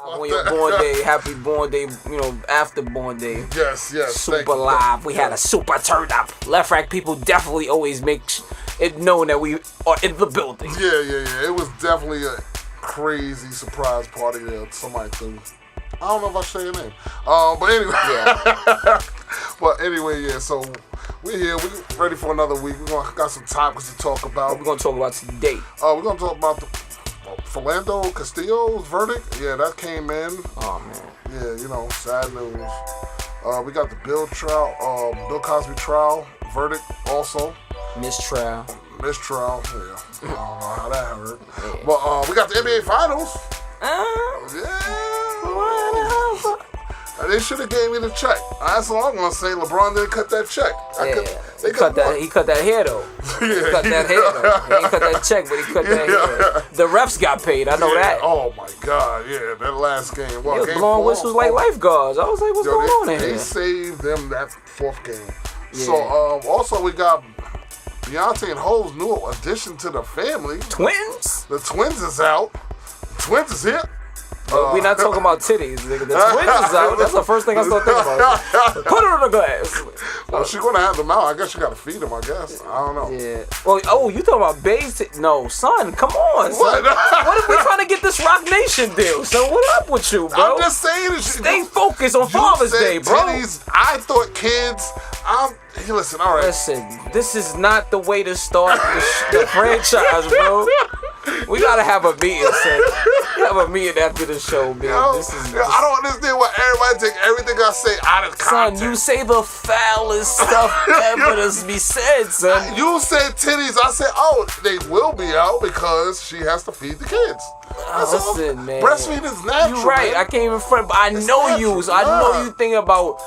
On your born day, happy born day, after born day. Yes. Super live. We had a super turn up. Left Rack people definitely always make it known that we are in the building. Yeah. It was definitely a crazy surprise party that somebody threw. I don't know if I should say your name. But anyway. Yeah. But anyway, yeah, so we're here. We're ready for another week. Got some topics to talk about. What we're going to talk about today? We're going to talk about the Philando Castillo's verdict. Yeah, that came in. Oh, man. Yeah, sad news. We got the Bill Cosby trial verdict also. Mistrial, yeah. I don't know how that hurt. Yeah. But we got the NBA Finals. They should have gave me the check. That's all I'm gonna say. LeBron didn't cut that check. He cut that hair though. He cut that hair though. He didn't cut that check, but he cut that hair. The refs got paid. I know that. Oh my God, yeah, that last game. They was blowing whistles like lifeguards. I was like, what's going on here? They saved them that fourth game. Yeah. So also we got Beyonce and Ho's new addition to the family. Twins? The twins is out. The twins is here. We're not talking about titties, nigga. The twins is out. That's the first thing I start thinking about. Put her in the glass. Well, she's gonna have them out. I guess you gotta feed them. I guess. I don't know. Yeah. Well, you talking about Bae's? No, son. Come on, son. What if we trying to get this Rock Nation deal? So what up with you, bro? I'm just saying. Stay focused on Father's Day, bro. Titties, I thought kids. Listen. All right. Listen. This is not the way to start the franchise, bro. We gotta have a meeting, son. We have a meeting after the show, man. I don't understand why everybody take everything I say out of context. Son, you say the foulest stuff ever to be said, son. You said titties. I said, they will be out because she has to feed the kids. Listen, man. Breastfeeding is natural. You're right. Man. I can't even front, but I know you. So I know you think about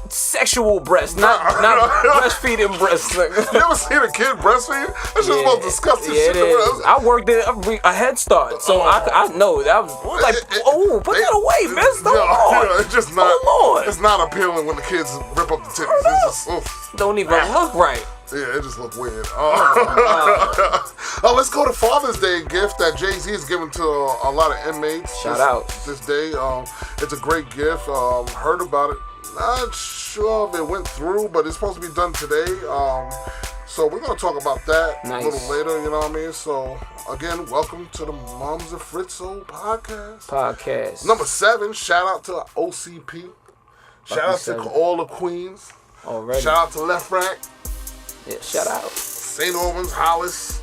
sexual breasts, not breastfeeding breasts. You ever seen a kid breastfeed? That's just the most disgusting shit. It is. I worked at a Head Start, so I know that was like, put that away, man. It's just not. It's not appealing when the kids rip up the titties. It's just don't even look right. Yeah, it just look weird. Let's go to Father's Day gift that Jay-Z is giving to a lot of inmates. Shout out this day. It's a great gift. Heard about it. Not sure if it went through, but it's supposed to be done today. So we're going to talk about that a little later, you know what I mean? So, again, welcome to the Mumz and Fritzo podcast. Number 7, shout out to OCP. Shout out to all the queens. Already. Shout out to Left Rack. Yeah, shout out. St. Albans, Hollis.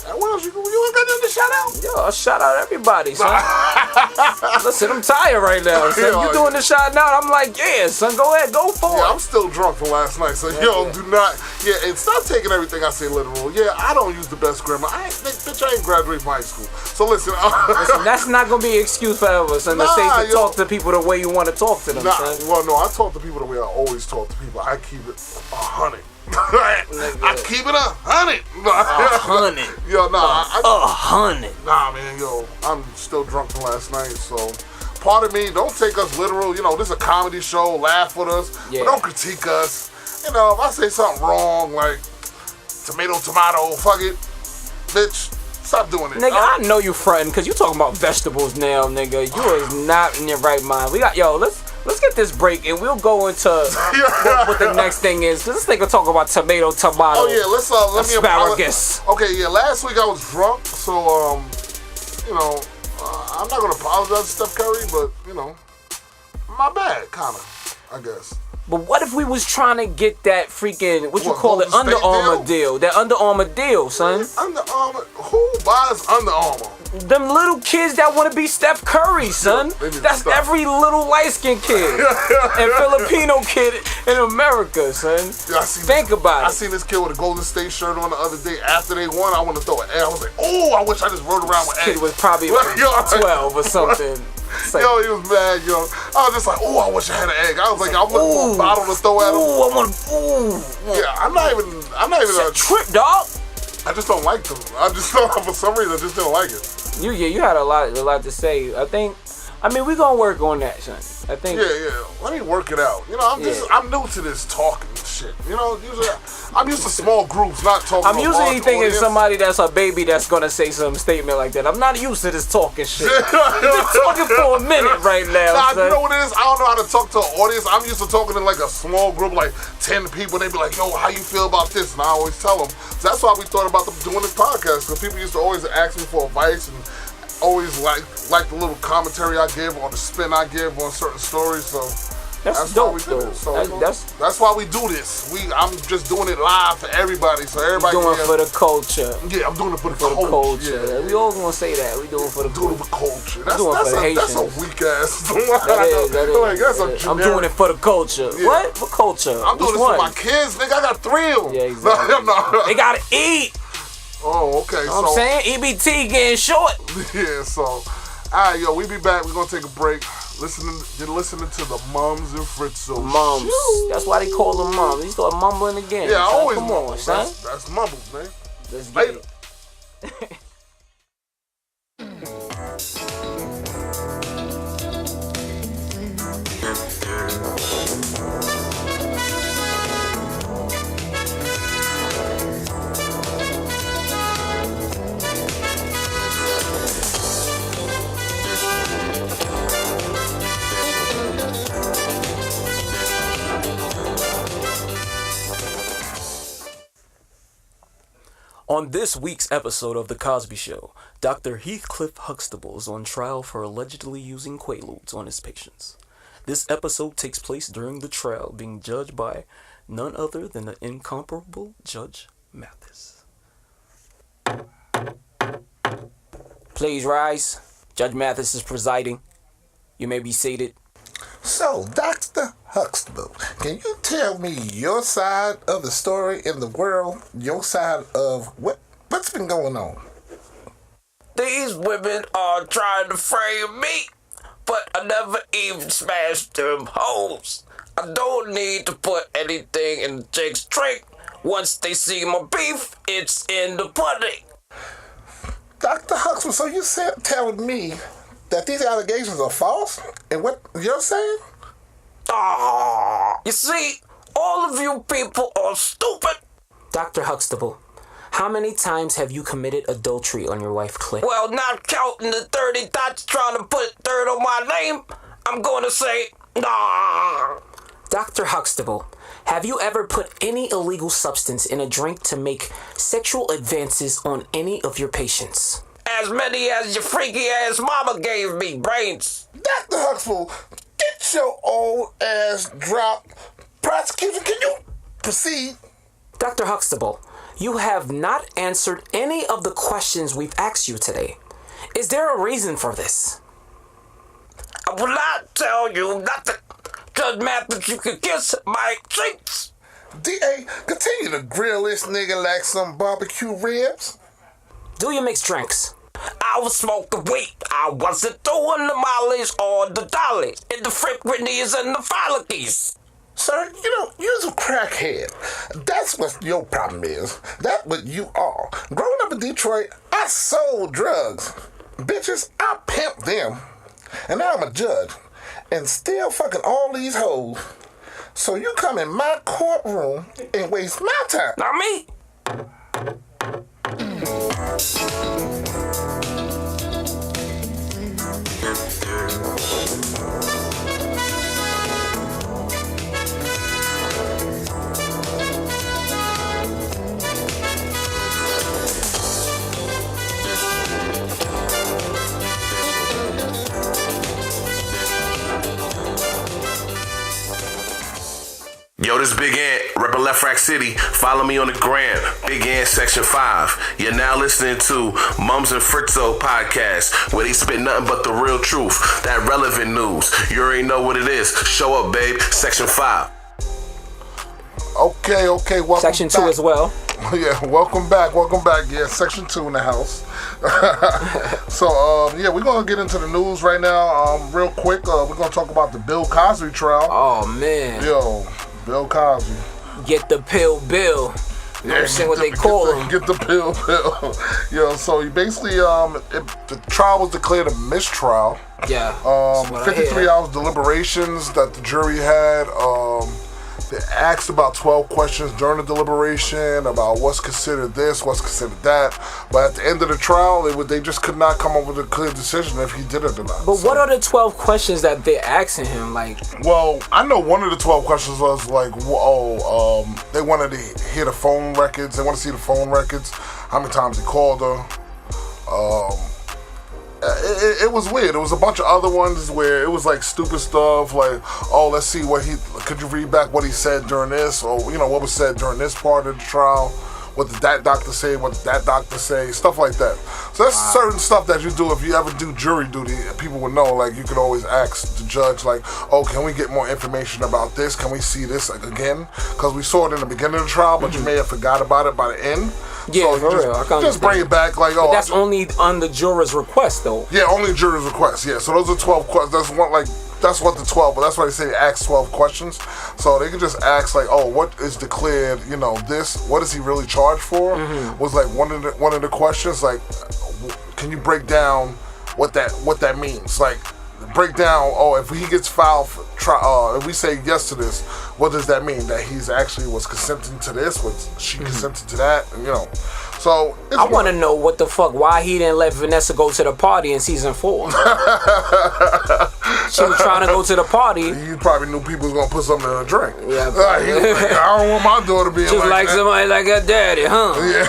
What else you ain't got nothing to shout out? Yo, shout out everybody, son. Listen, I'm tired right now, son. You doing the shout out? I'm like, yeah, son, go ahead, go for it. Yeah, I'm still drunk from last night, so do not. Yeah, and stop taking everything I say literal. Yeah, I don't use the best grammar. I ain't graduated from high school. So listen, that's not gonna be an excuse forever, son. To say to talk to people the way you want to talk to them, son. Well, no, I talk to people the way I always talk to people. I keep it 100. I keep it 100. 100. Yo, 100. Nah, man, I'm still drunk from last night, so part of me, don't take us literal. This is a comedy show. Laugh with us, but don't critique us. If I say something wrong, like tomato, fuck it, bitch. Stop doing it. Nigga, I know you fronting because you talking about vegetables now, nigga. You is not in your right mind. Let's get this break and we'll go into what the next thing is. This nigga talk about tomato. Oh yeah, let me asparagus. Okay, yeah. Last week I was drunk, so I'm not gonna apologize to Steph Curry, but my bad, kinda, I guess. But what if we was trying to get that freaking, what you call it, Under Armour deal? That Under Armour deal, son. Under Armour? Who buys Under Armour? Them little kids that want to be Steph Curry, son. That's every little light-skinned kid and Filipino kid in America, son. Yeah, Think about it. I seen this kid with a Golden State shirt on the other day. After they won, I want to throw an L. I was like, I wish I just rode around with This kid was probably like 12 or something. Like, he was mad, I was just like, I wish I had an egg. I was like, I want a bottle to throw at him. Yeah, I'm not even a trip, dog. I just don't like them. I just don't, for some reason, I just didn't like it. You had a lot to say. We gonna work on that, son. Yeah. Let me work it out. I'm new to this talking shit. You know, usually I'm used to small groups, not talking. I'm usually thinking audience. somebody that's a baby that's gonna say some statement like that. I'm not used to this talking shit. You're talking for a minute right now. Nah, son. you know what it is? I don't know how to talk to an audience. I'm used to talking to like a small group, like 10 people. They be like, yo, how you feel about this? And I always tell them. So that's why we thought about doing this podcast, because people used to always ask me for advice and always like the little commentary I give or the spin I give on certain stories. So that's dope, why we do this. So that's why we do this. I'm just doing it live for everybody, so everybody doing it for the culture. Yeah, I'm doing it for the culture. Yeah. We all gonna say that. We doing it for the culture. That's a weak ass. I'm doing it for the culture. Yeah. What? For culture? I'm doing it for my kids, nigga. I got 3 of them. Yeah, exactly. No. They gotta eat. Oh, okay. You know what I'm saying? EBT getting short. Yeah, so alright, yo, we be back. We're gonna take a break. You're listening to the Mumz and Fritzo. Mums. That's why they call them mums. He started mumbling again. Yeah, I son. always Come mumble. on, son. That's mumbles, man. Let's get Later. it. On this week's episode of The Cosby Show, Dr. Heathcliff Huxtable is on trial for allegedly using Quaaludes on his patients. This episode takes place during the trial, being judged by none other than the incomparable Judge Mathis. Please rise. Judge Mathis is presiding. You may be seated. So, Dr. Huxtable, can you tell me your side of the story in the world, your side of what's been going on? These women are trying to frame me, but I never even smashed them hoes. I don't need to put anything in the chick's drink. Once they see my beef, it's in the pudding. Dr. Huxtable, so you telling me that these allegations are false? And what you're saying? You see, all of you people are stupid. Dr. Huxtable, how many times have you committed adultery on your wife, Cliff? Well, not counting the 30 dots trying to put dirt on my name, I'm going to say, nah. Dr. Huxtable, have you ever put any illegal substance in a drink to make sexual advances on any of your patients? As many as your freaky ass mama gave me, brains. Dr. Huxtable, get your old ass dropped. Prosecution, can you proceed? Dr. Huxtable, you have not answered any of the questions we've asked you today. Is there a reason for this? I will not tell you nothing. Judge Mathis, you can kiss my cheeks. DA, continue to grill this nigga like some barbecue ribs. Do you mix drinks? I was smoking weed. I wasn't doing the mollies or the dollies. And the frequencies and the follicles. Sir, you're a crackhead. That's what your problem is. That's what you are. Growing up in Detroit, I sold drugs. Bitches, I pimped them. And now I'm a judge. And still fucking all these hoes. So you come in my courtroom and waste my time. Not me. Yo, this Big Ant, reppin' Left Rack City. Follow me on the gram, Big Ant Section 5. You're now listening to Mumz and Fritzo podcast, where they spit nothing but the real truth, that relevant news. You already know what it is. Show up, babe. Section 5. Okay, welcome Section 2 back. as well. Yeah, welcome back. Yeah, Section 2 in the house. So, we're going to get into the news right now. Real quick, we're going to talk about the Bill Cosby trial. Oh, man. Yo, Bill Cosby. Get the pill bill. You know what I'm saying? What they call him. Get the pill. Yo, so he basically, the trial was declared a mistrial. Yeah. 53 hours deliberations that the jury had. They asked about 12 questions during the deliberation about what's considered this, what's considered that. But at the end of the trial, they just could not come up with a clear decision if he did it or not. But what are the 12 questions that they're asking him? Like, well, I know one of the 12 questions was like, they wanted to hear the phone records. They want to see the phone records. How many times he called her. It was weird. There was a bunch of other ones where it was like stupid stuff, like, oh, let's see could you read back what he said during this, or what was said during this part of the trial. What did that doctor say? What did that doctor say? Stuff like that. So that's certain stuff that you do if you ever do jury duty. People would know. Like, you could always ask the judge, like, "Oh, can we get more information about this? Can we see this again? Because we saw it in the beginning of the trial, but you may have forgot about it by the end." Yeah, so for real. Just bring it back, like, but that's only on the juror's request, though. Yeah, only juror's request. Yeah, so those are 12 questions. That's what the 12, but that's why they say ask 12 questions. So they can just ask, like, oh, what is declared, this, what is he really charged for? Was like one of the questions, like, can you break down what that means? Like, break down, if he gets filed for if we say yes to this, what does that mean? That he's actually was consenting to this, was she consented to that, So I want to know what the fuck, why he didn't let Vanessa go to the party in season 4. She was trying to go to the party. You probably knew people was gonna put something in a drink. Yeah, he was like, I don't want my daughter being just like that. somebody like her daddy, huh? Yeah,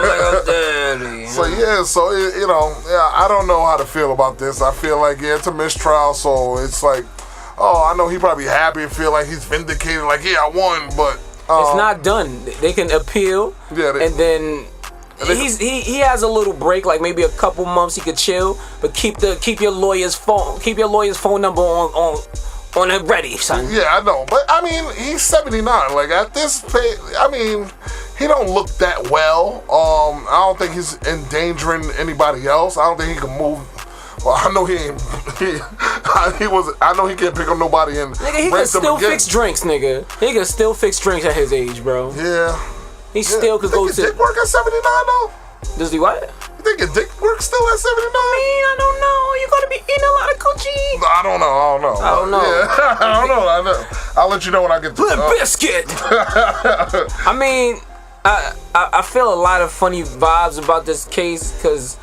like her daddy. So I don't know how to feel about this. I feel like it's a mistrial, so it's like, I know he probably happy and feel like he's vindicated, like, yeah, I won, but it's not done. They can appeal, and then. He has a little break, like maybe a couple months he could chill, but keep your lawyer's phone number on it ready, son. Yeah, I know, but I mean he's 79. Like at this pay, I mean he don't look that well. I don't think he's endangering anybody else. I don't think he can move. Well, I know he ain't. I know he can't pick up nobody and. Nigga, he can still fix drinks, nigga. He can still fix drinks at his age, bro. Yeah. He still could go to. Dick work at 79 though? Does he what? You think your dick work still at 79? I don't know. You gotta be eating a lot of coochie. I don't know. Yeah. I don't know. I'll let you know when I get to the biscuit. I mean, I feel a lot of funny vibes about this case because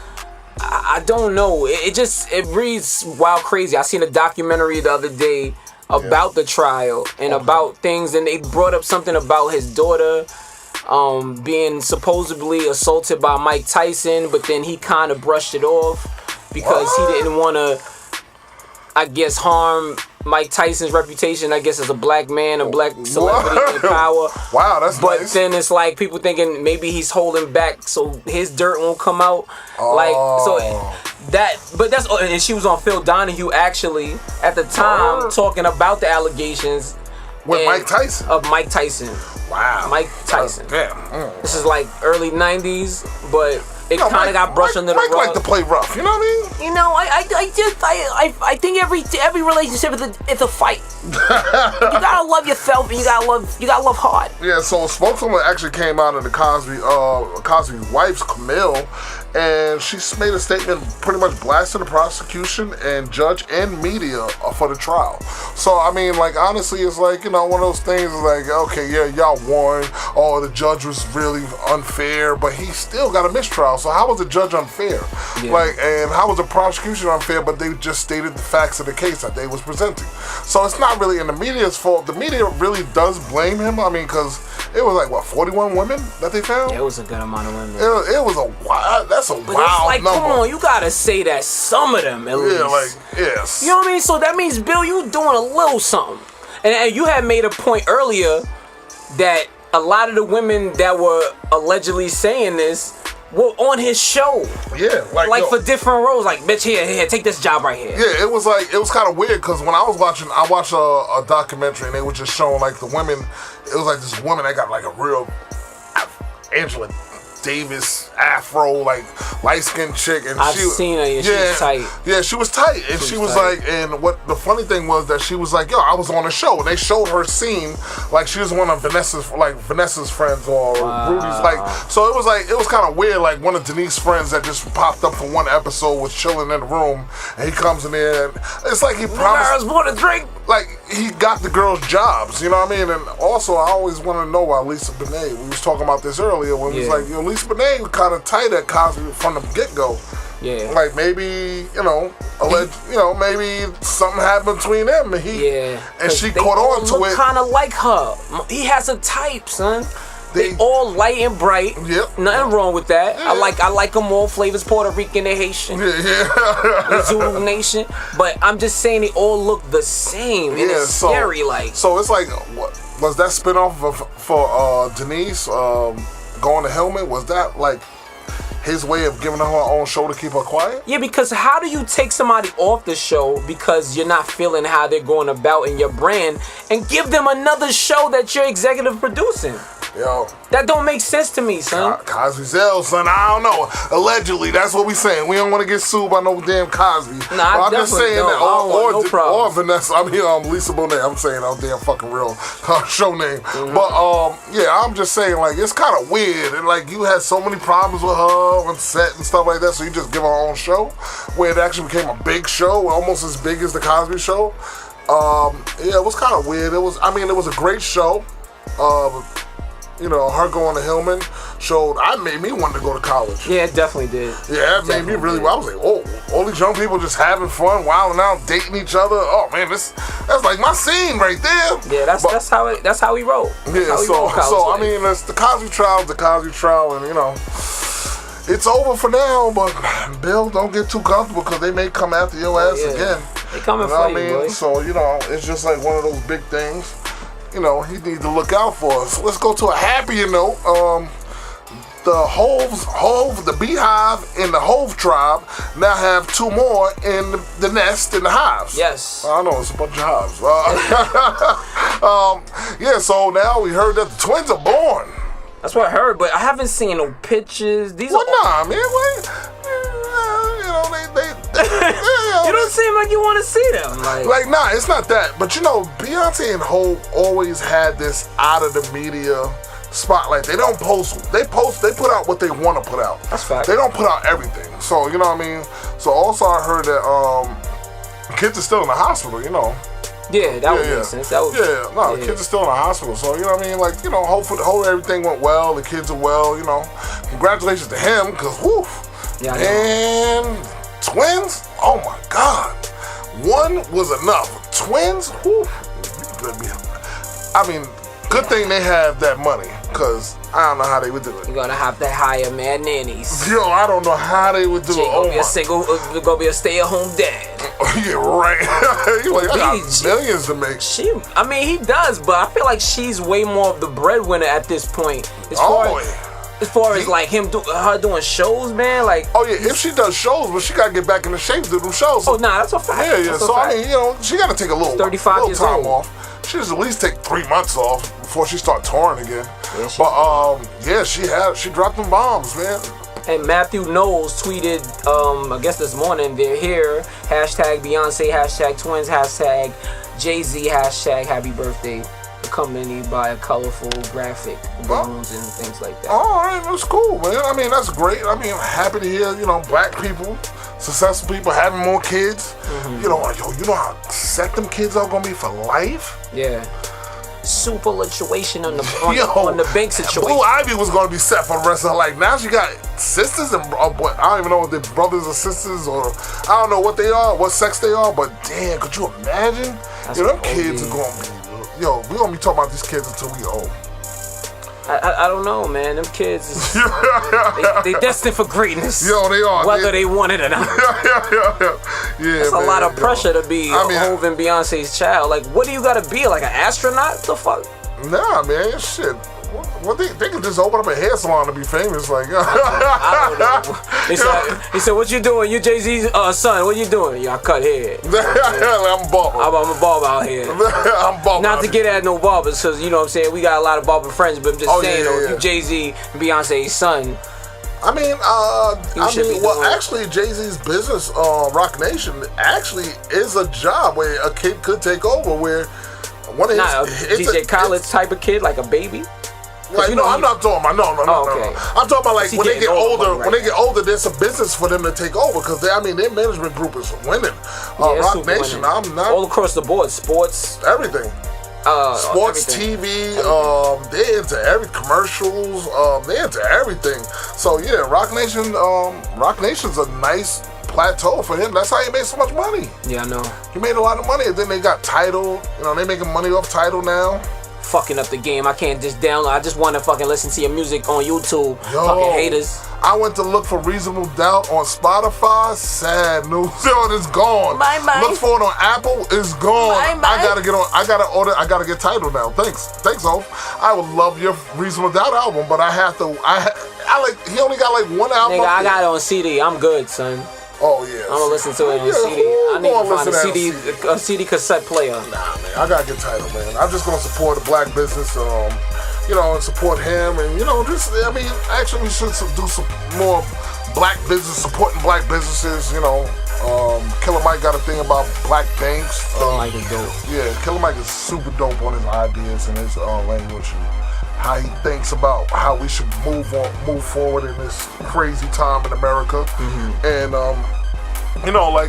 I don't know. It reads wild crazy. I seen a documentary the other day about the trial and about things, and they brought up something about his daughter being supposedly assaulted by Mike Tyson, but then he kind of brushed it off because he didn't want to, I guess, harm Mike Tyson's reputation, I guess, as a black man, a black celebrity in power. Wow, that's But nice. then it's like people thinking maybe he's holding back so his dirt won't come out. And she was on Phil Donahue actually at the time talking about the allegations. With Mike Tyson? Of Mike Tyson. Wow. Mike Tyson. Damn. This is like early 90s, but it kind of got brushed under the rug. Mike like to play rough, you know what I mean? I think every relationship is a fight. You gotta love yourself and you gotta love hard. Yeah, so a spokeswoman actually came out of the Cosby's wife's Camille, and she made a statement pretty much blasting the prosecution and judge and media for the trial. So I mean, like, honestly, it's like, one of those things is like, okay, yeah, y'all won. Oh, the judge was really unfair, but he still got a mistrial. So how was the judge unfair? Yeah. Like, and how was the prosecution unfair? But they just stated the facts of the case that they was presenting. So it's not really in the media's fault. The media really does blame him. I mean, because it was like, 41 women that they found? Yeah, it was a good amount of women. It was that's a wild number. Come on, you gotta say that some of them at least. Yeah, like, yes. You know what I mean? So that means, Bill, you doing a little something. And you had made a point earlier that a lot of the women that were allegedly saying this were on his show. Yeah, for different roles. Like, bitch, here, take this job right here. Yeah, it was kind of weird because when I watched a documentary and they were just showing like the women. It was like this woman that got like a real Angela Davis afro, like light-skinned chick, and I've seen her. Yeah, she was tight. Yeah, she was tight, and she was like, and what the funny thing was that she was like, yo, I was on a show, and they showed her scene like she was one of Vanessa's friends or Rudy's, like, so it was kind of weird, like one of Denise's friends that just popped up for one episode was chilling in the room, and he comes in there, and it's like he promised. Want a drink? Like, he got the girls jobs, you know what I mean? And also, I always want to know why Lisa Bonet, we was talking about this earlier, when it was like, Lisa Bonet was kind of tight at Cosby from the get-go. Yeah. Like, maybe, maybe something happened between them, and and she caught on to it. Kind of like her. He has a type, son. They all light and bright. Yep. Nothing wrong with that. Yeah. I like them all flavors, Puerto Rican and Haitian. The Zulu Nation. But I'm just saying they all look the same. And it's scary, like. So it's like, what, was that spinoff for Denise going to Hillman? Was that like his way of giving her own show to keep her quiet? Yeah, because how do you take somebody off the show because you're not feeling how they're going about in your brand and give them another show that you're executive producing? Yo, that don't make sense to me, son. Cosby's L, son. I don't know. Allegedly, that's what we saying. We don't want to get sued by no damn Cosby. Nah, I'm just saying don't. That. Or Vanessa. I mean, Lisa Bonet. I'm saying our damn fucking real show name. Mm-hmm. But I'm just saying, like, it's kind of weird, and like you had so many problems with her on set and stuff like that. So you just give her own show, where it actually became a big show, almost as big as the Cosby Show. It was kind of weird. It was a great show. Her going to Hillman made me want to go to college. Yeah, it definitely did. Yeah, it made me really. I was like, oh, all these young people just having fun, wilding out, dating each other. Oh man, that's like my scene right there. Yeah, that's how he wrote. So I mean, it's the Cosby trial, and it's over for now. But Bill, don't get too comfortable because they may come after your ass again. They coming for you, boy. So it's just like one of those big things. He needs to look out for us. Let's go to a happier note. The Hove, the Beehive, and the Hove tribe now have two more in the nest in the hives. Yes. I know, it's a bunch of hives. So now we heard that the twins are born. That's what I heard, but I haven't seen no pictures. Man. Wait. You don't seem like you want to see them. Nah, it's not that. But Beyonce and Hov always had this out of the media spotlight. They don't post. They put out what they want to put out. That's fact. They don't put out everything. So you know what I mean. So also I heard that kids are still in the hospital. Yeah, that would make sense. The kids are still in the hospital. So you know what I mean. Like hopefully everything went well. The kids are well. Congratulations to him because whoo. Yeah. And twins? Oh my God. One was enough. Twins? Whew. Good thing they have that money, because I don't know how they would do it. You're going to have to hire mad nannies. Yo, I don't know how they would do it. You're going to be a stay-at-home dad. Yeah, right. I got millions to make. He does, but I feel like she's way more of the breadwinner at this point. As far as like her doing shows, man, like. Oh yeah, if she does shows, but she gotta get back in the shape to do them shows. So, that's a fact. Yeah. So she gotta take a little 35 years time old. off. She should at least take 3 months off before she start touring again. Yeah, she dropped them bombs, man. And Matthew Knowles tweeted, I guess this morning, they're here. # Beyonce, # twins, # Jay-Z, # happy birthday. Accompanied by a colorful graphic, balloons and things like that. All right, that's cool, man. That's great. I'm happy to hear, black people, successful people having more kids. Mm-hmm. You know how set them kids are gonna be for life? Yeah. Super situation on the bank situation. Blue Ivy was gonna be set for the rest of her life. Now she got sisters and I don't even know if they're brothers or sisters or I don't know what they are, what sex they are. But damn, could you imagine? Them kids are gonna be. We're gonna be talking about these kids until we old. I don't know, man. Them kids, they destined for greatness. Yo, they are. Whether they want it or not. Yeah, That's a lot of pressure to be Hov and Beyonce's child. Like, what do you gotta be? Like an astronaut? The fuck? Nah, man. Shit. What they can just open up a hair salon to be famous, like. I don't know. He said, "What you doing? You Jay-Z's son? What you doing? Yeah, I cut hair. I'm a barber. I'm a barber out here. I'm barber. Not to get at no barbers, because you know what I'm saying. We got a lot of barber friends, but I'm just saying, you Jay-Z and Beyonce's son. Actually, Jay-Z's business, Rock Nation, actually is a job where a kid could take over. Where DJ Khaled type of kid, like a baby. Like, you know, I'm not talking about no. I'm talking about like when they get older. When they get older, there's a business for them to take over because their management group is winning. Rock Nation, winning. I'm not all across the board. Sports, everything. Sports, everything. TV, they're into every commercials. They're into everything. So yeah, Rock Nation's a nice plateau for him. That's how he made so much money. Yeah, I know. He made a lot of money, and then they got Tidal. They making money off Tidal now. Fucking up the game. I can't just download. I just want to fucking listen to your music on YouTube. Fucking haters. I went to look for Reasonable Doubt on Spotify. Sad news. It's gone. Bye. Look for it on Apple. It's gone. Bye. I gotta get on. I gotta order. I gotta get Tidal now. Thanks, Hope. I would love your Reasonable Doubt album, but I have to. He only got like one album. Nigga, I got it on CD. I'm good, son. Oh yeah. I'm gonna listen to it on CD. I need to find a CD cassette player. Nah, man, I gotta get Tidal, man. I'm just gonna support the black business, and support him, and actually we should do some more black business, supporting black businesses. Killer Mike got a thing about black banks. Killer Mike is dope. Yeah, Killer Mike is super dope on his ideas and his language. How he thinks about how we should move forward in this crazy time in America, and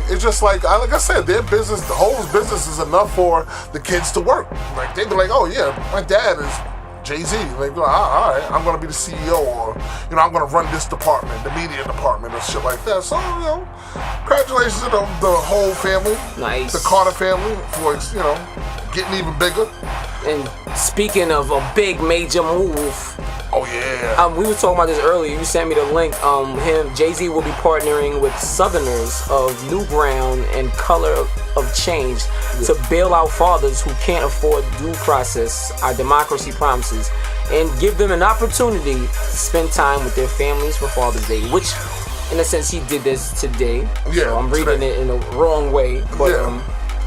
it's just like I said, their business, the whole business is enough for the kids to work. Like they be like, oh yeah, my dad is Jay-Z. Like, all right, I'm gonna be the CEO, or I'm gonna run this department, the media department, or shit like that. So congratulations to the whole family, nice, the Carter family for getting even bigger. And speaking of a big major move, oh yeah, we were talking about this earlier. You sent me the link. Jay-Z will be partnering with Southerners of New Ground and Color of Change to bail out fathers who can't afford due process, our democracy promises, and give them an opportunity to spend time with their families for Father's Day. Which, in a sense, he did this today. Yeah, so I'm reading it in the wrong way, but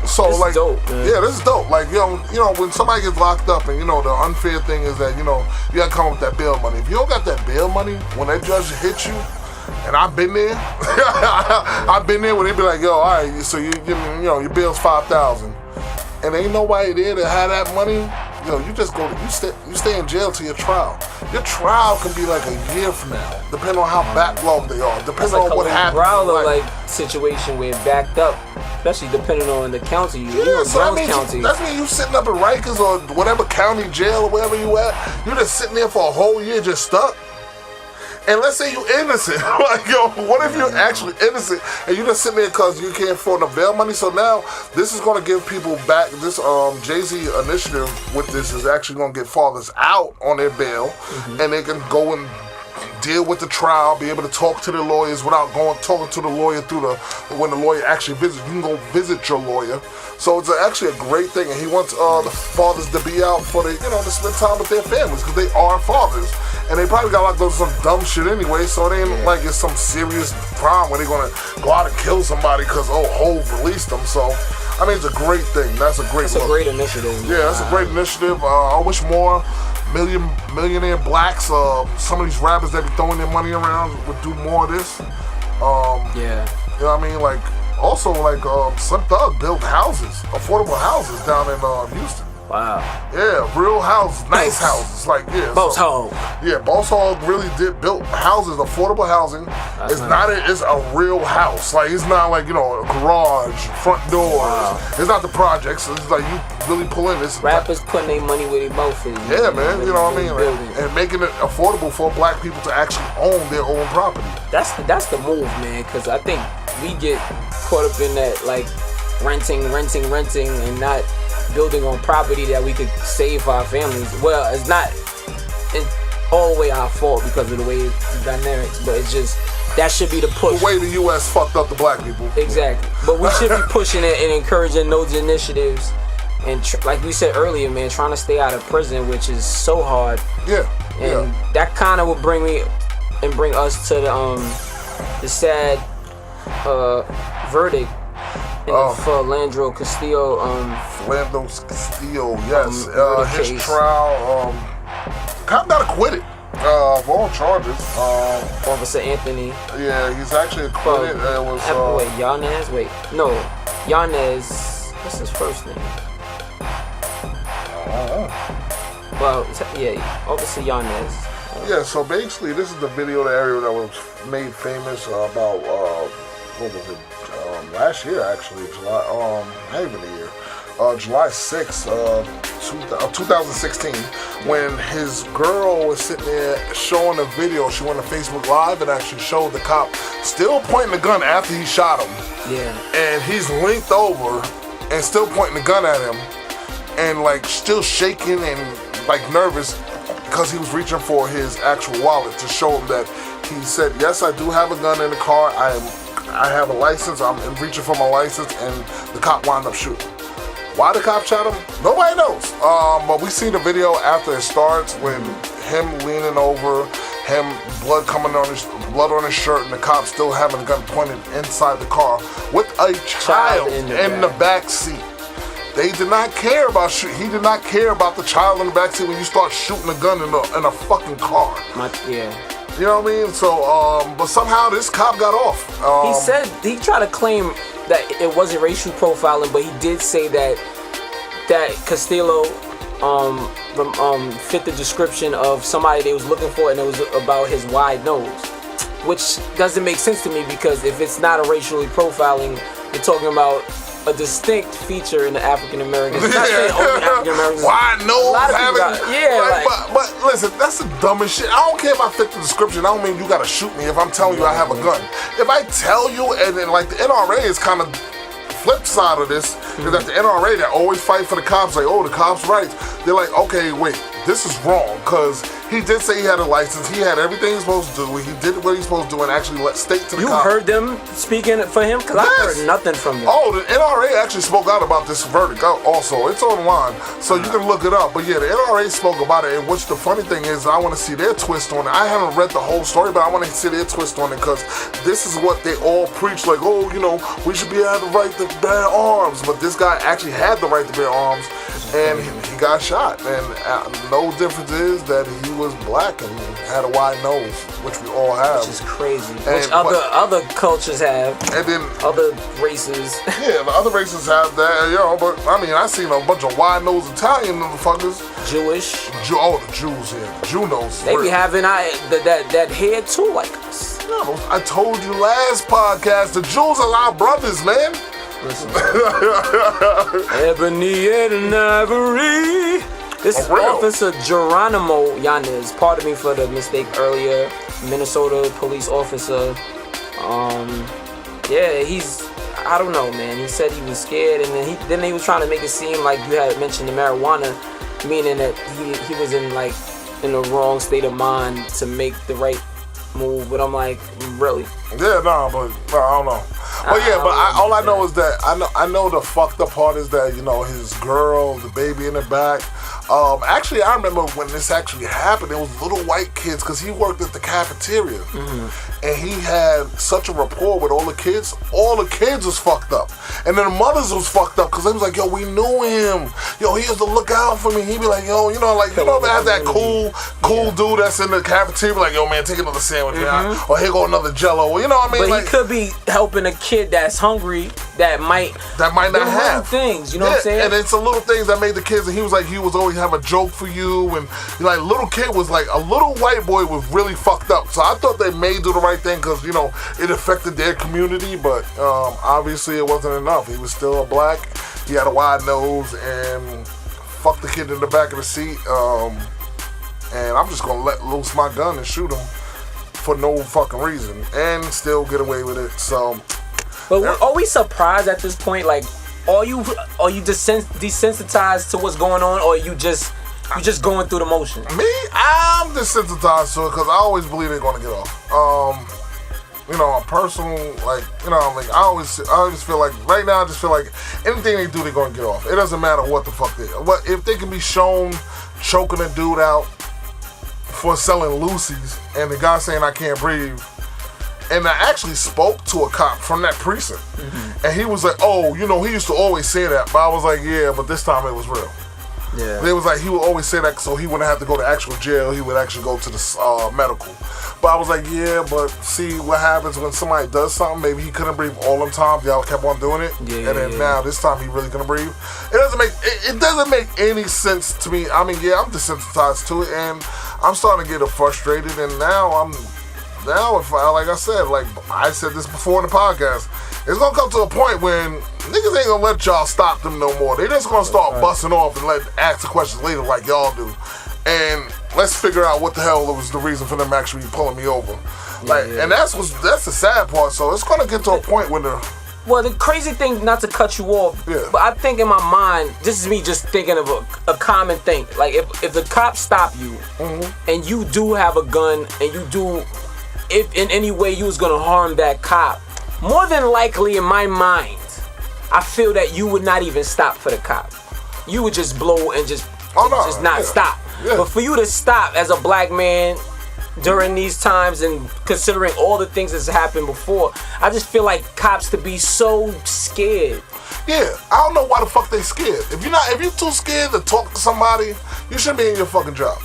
So this is dope, man. Yeah, this is dope. Like, when somebody gets locked up, and the unfair thing is that you gotta come up with that bail money. If you don't got that bail money, when that judge hits you, and I've been there, I've been there where they be like, yo, all right, so you give me, your bill's $5,000, and ain't nobody there to have that money. You just you stay in jail till your trial. Your trial can be like a year from now, depending on how backlogged they are, depending on what happened. Like situation where it backed up, especially depending on the county. That means you sitting up in Rikers or whatever county jail or wherever you at. You just sitting there for a whole year just stuck. And let's say you innocent. Like, what if you're actually innocent and you just sitting there because you can't afford the bail money? So now this is going to give people back. This Jay-Z initiative with this is actually going to get fathers out on their bail, and they can go and deal with the trial, be able to talk to their lawyers without talking to the lawyer when the lawyer actually visits. You can go visit your lawyer. So it's actually a great thing, and he wants the fathers to be out for to spend time with their families because they are fathers, and they probably got locked up some dumb shit anyway. So it ain't like it's some serious crime where they're gonna go out and kill somebody because Hov released them. So it's a great thing. That's a great initiative. Yeah, that's a great initiative. I wish more millionaire blacks, some of these rappers that be throwing their money around would do more of this. Like also Slim Thug built houses, affordable houses down in Houston. Wow. Yeah, real houses, nice houses. Like Boss Hog. Yeah, Boss Hog really built houses, affordable housing. It's a real house. Like it's not like a garage, front doors. Wow. It's not the projects. It's like you really pull in this. Rappers putting their money where they mouth is. Yeah, man. You know what I mean? And making it affordable for black people to actually own their own property. That's the move, man. Because I think we get caught up in that renting, and not building on property that we could save our families. Well, it's not all the way our fault because of the way the dynamics, but it's just that should be the push. The way the U.S. fucked up the black people. Exactly. But we should be pushing it and encouraging those initiatives. And like we said earlier, man, trying to stay out of prison, which is so hard. Yeah. And that kind of would bring us to the sad verdict for Landro Castillo. Landro Castillo, yes. His trial, cop got acquitted of all charges. Officer Anthony. Yeah, he's actually acquitted. Yanez? Yanez. What's his first name? Well, yeah, obviously Yanez. Yeah, so basically, this is the video area that was made famous about what was it? Last year, actually, July. Not even a year. July 6th, 2016, when his girl was sitting there showing a video. She went to Facebook Live and actually showed the cop still pointing the gun after he shot him. Yeah. And he's linked over and still pointing the gun at him, and like still shaking and like nervous because he was reaching for his actual wallet to show him that he said, "Yes, I do have a gun in the car. I have a license. I'm reaching for my license," and the cop wound up shooting. Why the cop shot him? Nobody knows. But we see the video after it starts when him leaning over, him blood on his shirt, and the cop still having a gun pointed inside the car with a child in the back seat. They did not care about He did not care about the child in the back seat when you start shooting a gun in a fucking car. Yeah. You know what I mean? So, but somehow this cop got off. He said he tried to claim that it wasn't racial profiling, but he did say that Castillo fit the description of somebody they was looking for, and it was about his wide nose, which doesn't make sense to me because if it's not a racially profiling, you're talking about a distinct feature in the African Americans. Not saying only African Americans. Why no? Yeah, but listen, that's the dumbest shit. I don't care if I fit the description. I don't mean you gotta shoot me if I'm telling you I have a gun. If I tell you, and then like the NRA is kind of flip side of this, is that the NRA that always fight for the cops, like, oh, the cops' rights. They're like, okay, wait, this is wrong, because he did say he had a license, he had everything he's supposed to do, he did what he's supposed to do, and actually state to the cops. You heard them speaking for him? Because I heard nothing from them. Oh, the NRA actually spoke out about this verdict also. It's online, so you can look it up. But yeah, the NRA spoke about it, and which the funny thing is, I want to see their twist on it. I haven't read the whole story, but I want to see their twist on it, because this is what they all preach, like, oh, you know, we should have the right to bear arms. But this guy actually had the right to bear arms, and he got shot. And no difference is that he was black and had a wide nose, which we all have. Which is crazy. Which other cultures have. And then other races. Yeah, the other races have that, you know, but I mean, I seen a bunch of wide-nosed Italian motherfuckers. Jewish. The Jews, yeah. Jew nose. They be having that hair too, like us. No, I told you last podcast, the Jews are our brothers, man. Listen. Ebony and ivory. This is Officer Geronimo Yanez. Pardon me for the mistake earlier. Minnesota police officer. Yeah, I don't know, man. He said he was scared, and then he was trying to make it seem like you had mentioned the marijuana, meaning that he was in the wrong state of mind to make the right move. But I'm like, really? Yeah, but I don't know. Well, yeah, but all I know is that I know the fucked up part is that, you know, his girl, the baby in the back. Actually, I remember when this actually happened, it was little white kids, because he worked at the cafeteria. And he had such a rapport with all the kids. All the kids was fucked up. And then the mothers was fucked up, because they was like, yo, we knew him. Yo, he used to look out for me. He'd be like, yo, you know, like, you know, have that cool dude that's in the cafeteria, like, yo, man, take another sandwich, man. Or here go another Jello. You know what I mean? But he could be helping a kid that's hungry that might not have things, you know what I'm saying? And it's the little things that made the kids, and he was like, he was always have a joke for you, and like little kid was like, a little white boy was really fucked up. So I thought they may do the right thing, because, you know, it affected their community, but obviously it wasn't enough. He was still a black, he had a wide nose, and fucked the kid in the back of the seat, and I'm just gonna let loose my gun and shoot him for no fucking reason, and still get away with it. So, but are we surprised at this point? Like, are you desensitized to what's going on, or you just going through the motion? Me, I'm desensitized to it, because I always believe they're gonna get off. You know, a personal, like, you know, like, I always feel like, right now, I just feel like anything they do, they're gonna get off. It doesn't matter what the fuck if they can be shown choking a dude out for selling Lucy's, and the guy saying I can't breathe. And I actually spoke to a cop from that precinct, and he was like, oh, you know, he used to always say that, but I was like, yeah, but this time it was real. Yeah. It was like he would always say that so he wouldn't have to go to actual jail. He would actually go to the medical. But I was like, yeah, but see what happens when somebody does something. Maybe he couldn't breathe all the time. Y'all kept on doing it, and then now this time he really gonna breathe. It doesn't make any sense to me. I mean, yeah, I'm desensitized to it, and I'm starting to get frustrated. And now if I said this before in the podcast, it's gonna come to a point when niggas ain't gonna let y'all stop them no more. They just gonna start busting off and ask the questions later like y'all do. And let's figure out what the hell was the reason for them actually pulling me over. And that's the sad part. So it's gonna get to a point when Well, the crazy thing, not to cut you off, but I think in my mind, this is me just thinking of a common thing. Like if the cops stop you and you do have a gun and you do, if in any way you was gonna harm that cop, more than likely in my mind, I feel that you would not even stop for the cop. You would just blow and just not stop. Yeah. But for you to stop as a black man during these times and considering all the things that's happened before, I just feel like cops to be so scared. Yeah, I don't know why the fuck they scared. If you're too scared to talk to somebody, you shouldn't be in your fucking job.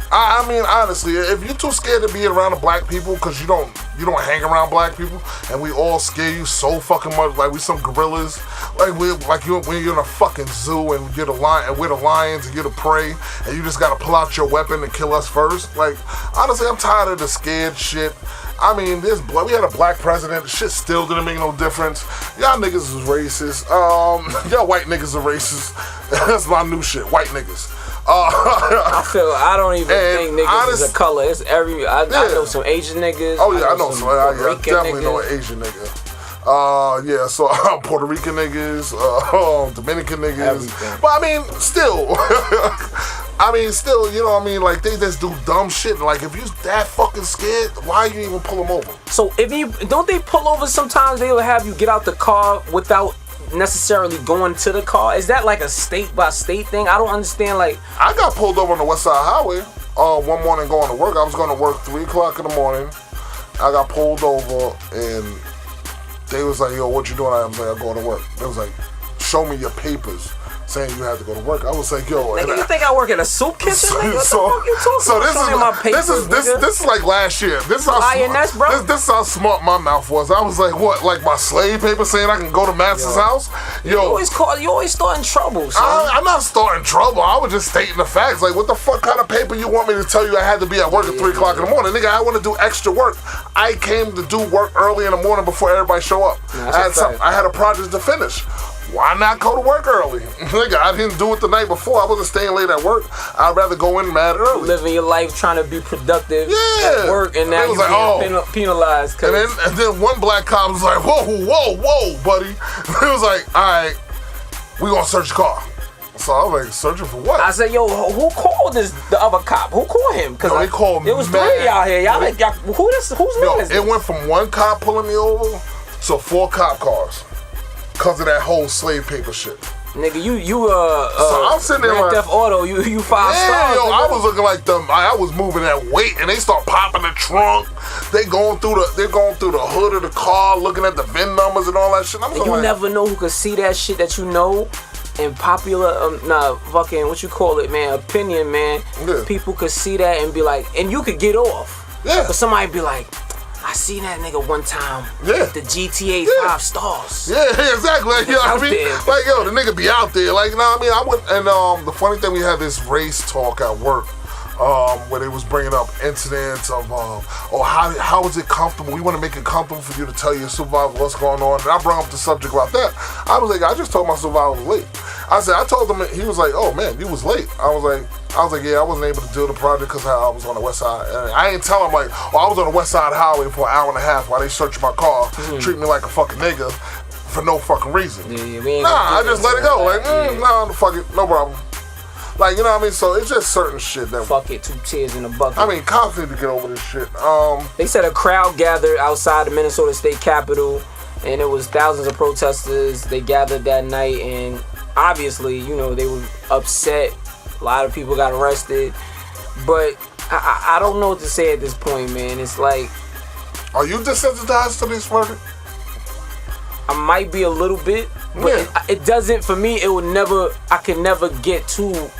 I mean, honestly, if you're too scared to be around the black people because you don't hang around black people, and we all scare you so fucking much, like we some gorillas, when you're in a fucking zoo and you're the lion, and we're the lions and you're the prey, and you just gotta pull out your weapon and kill us first. Like, honestly, I'm tired of the scared shit. I mean, we had a black president. The shit still didn't make no difference. Y'all niggas is racist. Y'all white niggas are racist. That's my new shit. White niggas. I don't even think niggas is a color. It's I know some Asian niggas. Oh yeah, I know some. I definitely know an Asian nigga. So Puerto Rican niggas, Dominican niggas. Everything. But still, you know what I mean? Like, they just do dumb shit. Like, if you that fucking scared, why you even pull them over? So don't they pull over sometimes? They'll have you get out the car without necessarily going to the car. Is that like a state by state thing? I don't understand. Like, I got pulled over on the West Side Highway one morning going to work. I was going to work 3 o'clock in the morning. I got pulled over and they was like, yo, what you doing? I was like, I'm going to work. They was like, show me your papers saying you had to go to work. I was like, yo, nigga, you think I work in a soup kitchen? Nigga? What the fuck you talking about? This is like last year. This is how smart my mouth was. I was like, what? Like my slave paper saying I can go to Master's house? Yo, you always starting trouble. I'm not starting trouble. I was just stating the facts. Like, what the fuck kind of paper you want me to tell you I had to be at work at 3 o'clock in the morning? Nigga, I want to do extra work. I came to do work early in the morning before everybody show up. I had a project to finish. Why not go to work early? Nigga, I didn't do it the night before. I wasn't staying late at work. I'd rather go in mad early. Living your life trying to be productive at work, and now you're being penalized. And then one black cop was like, whoa, buddy. He was like, all right, we gonna search the car. So I was like, searching for what? I said, yo, who called the other cop? Who called him? Because they called me. It was 3 out here. Y'all whose man is this? It went from 1 cop pulling me over to 4 cop cars. Because of that whole slave paper shit. Nigga, so I'm sitting there Grand Theft Auto, you 5 stars. Yo, I was looking like them. I was moving that weight, and they start popping the trunk. They're going through the hood of the car, looking at the VIN numbers and all that shit. Never know who could see that shit that you know. In popular, what you call it, man, opinion, man. Yeah. People could see that and be like, and you could get off. Yeah. But somebody be like, I seen that nigga one time with the GTA 5 stars. Yeah, exactly. Like, you know what I mean? Like, yo, the nigga be out there. Like, you know what I mean? The funny thing, we had this race talk at work where they was bringing up incidents of, how is it comfortable? We want to make it comfortable for you to tell your supervisor what's going on. And I brought up the subject about that. I was like, I just told my supervisor I was late. I told him, he was like, oh man, you was late. I was like, yeah, I wasn't able to do the project because I was on the West Side. And I ain't tell him like, I was on the West Side Highway for an hour and a half while they searched my car, treat me like a fucking nigga for no fucking reason. I just let it go. Like, nah, fuck it, no problem. Like, you know what I mean? So it's just certain shit that... Fuck it, 2 tears in a bucket. I mean, cops need to get over this shit. They said a crowd gathered outside the Minnesota State Capitol, and it was thousands of protesters. They gathered that night, and obviously, they were upset. A lot of people got arrested. But I don't know what to say at this point, man. It's like... Are you desensitized to this murder? I might be a little bit, but it doesn't, for me, I can never get too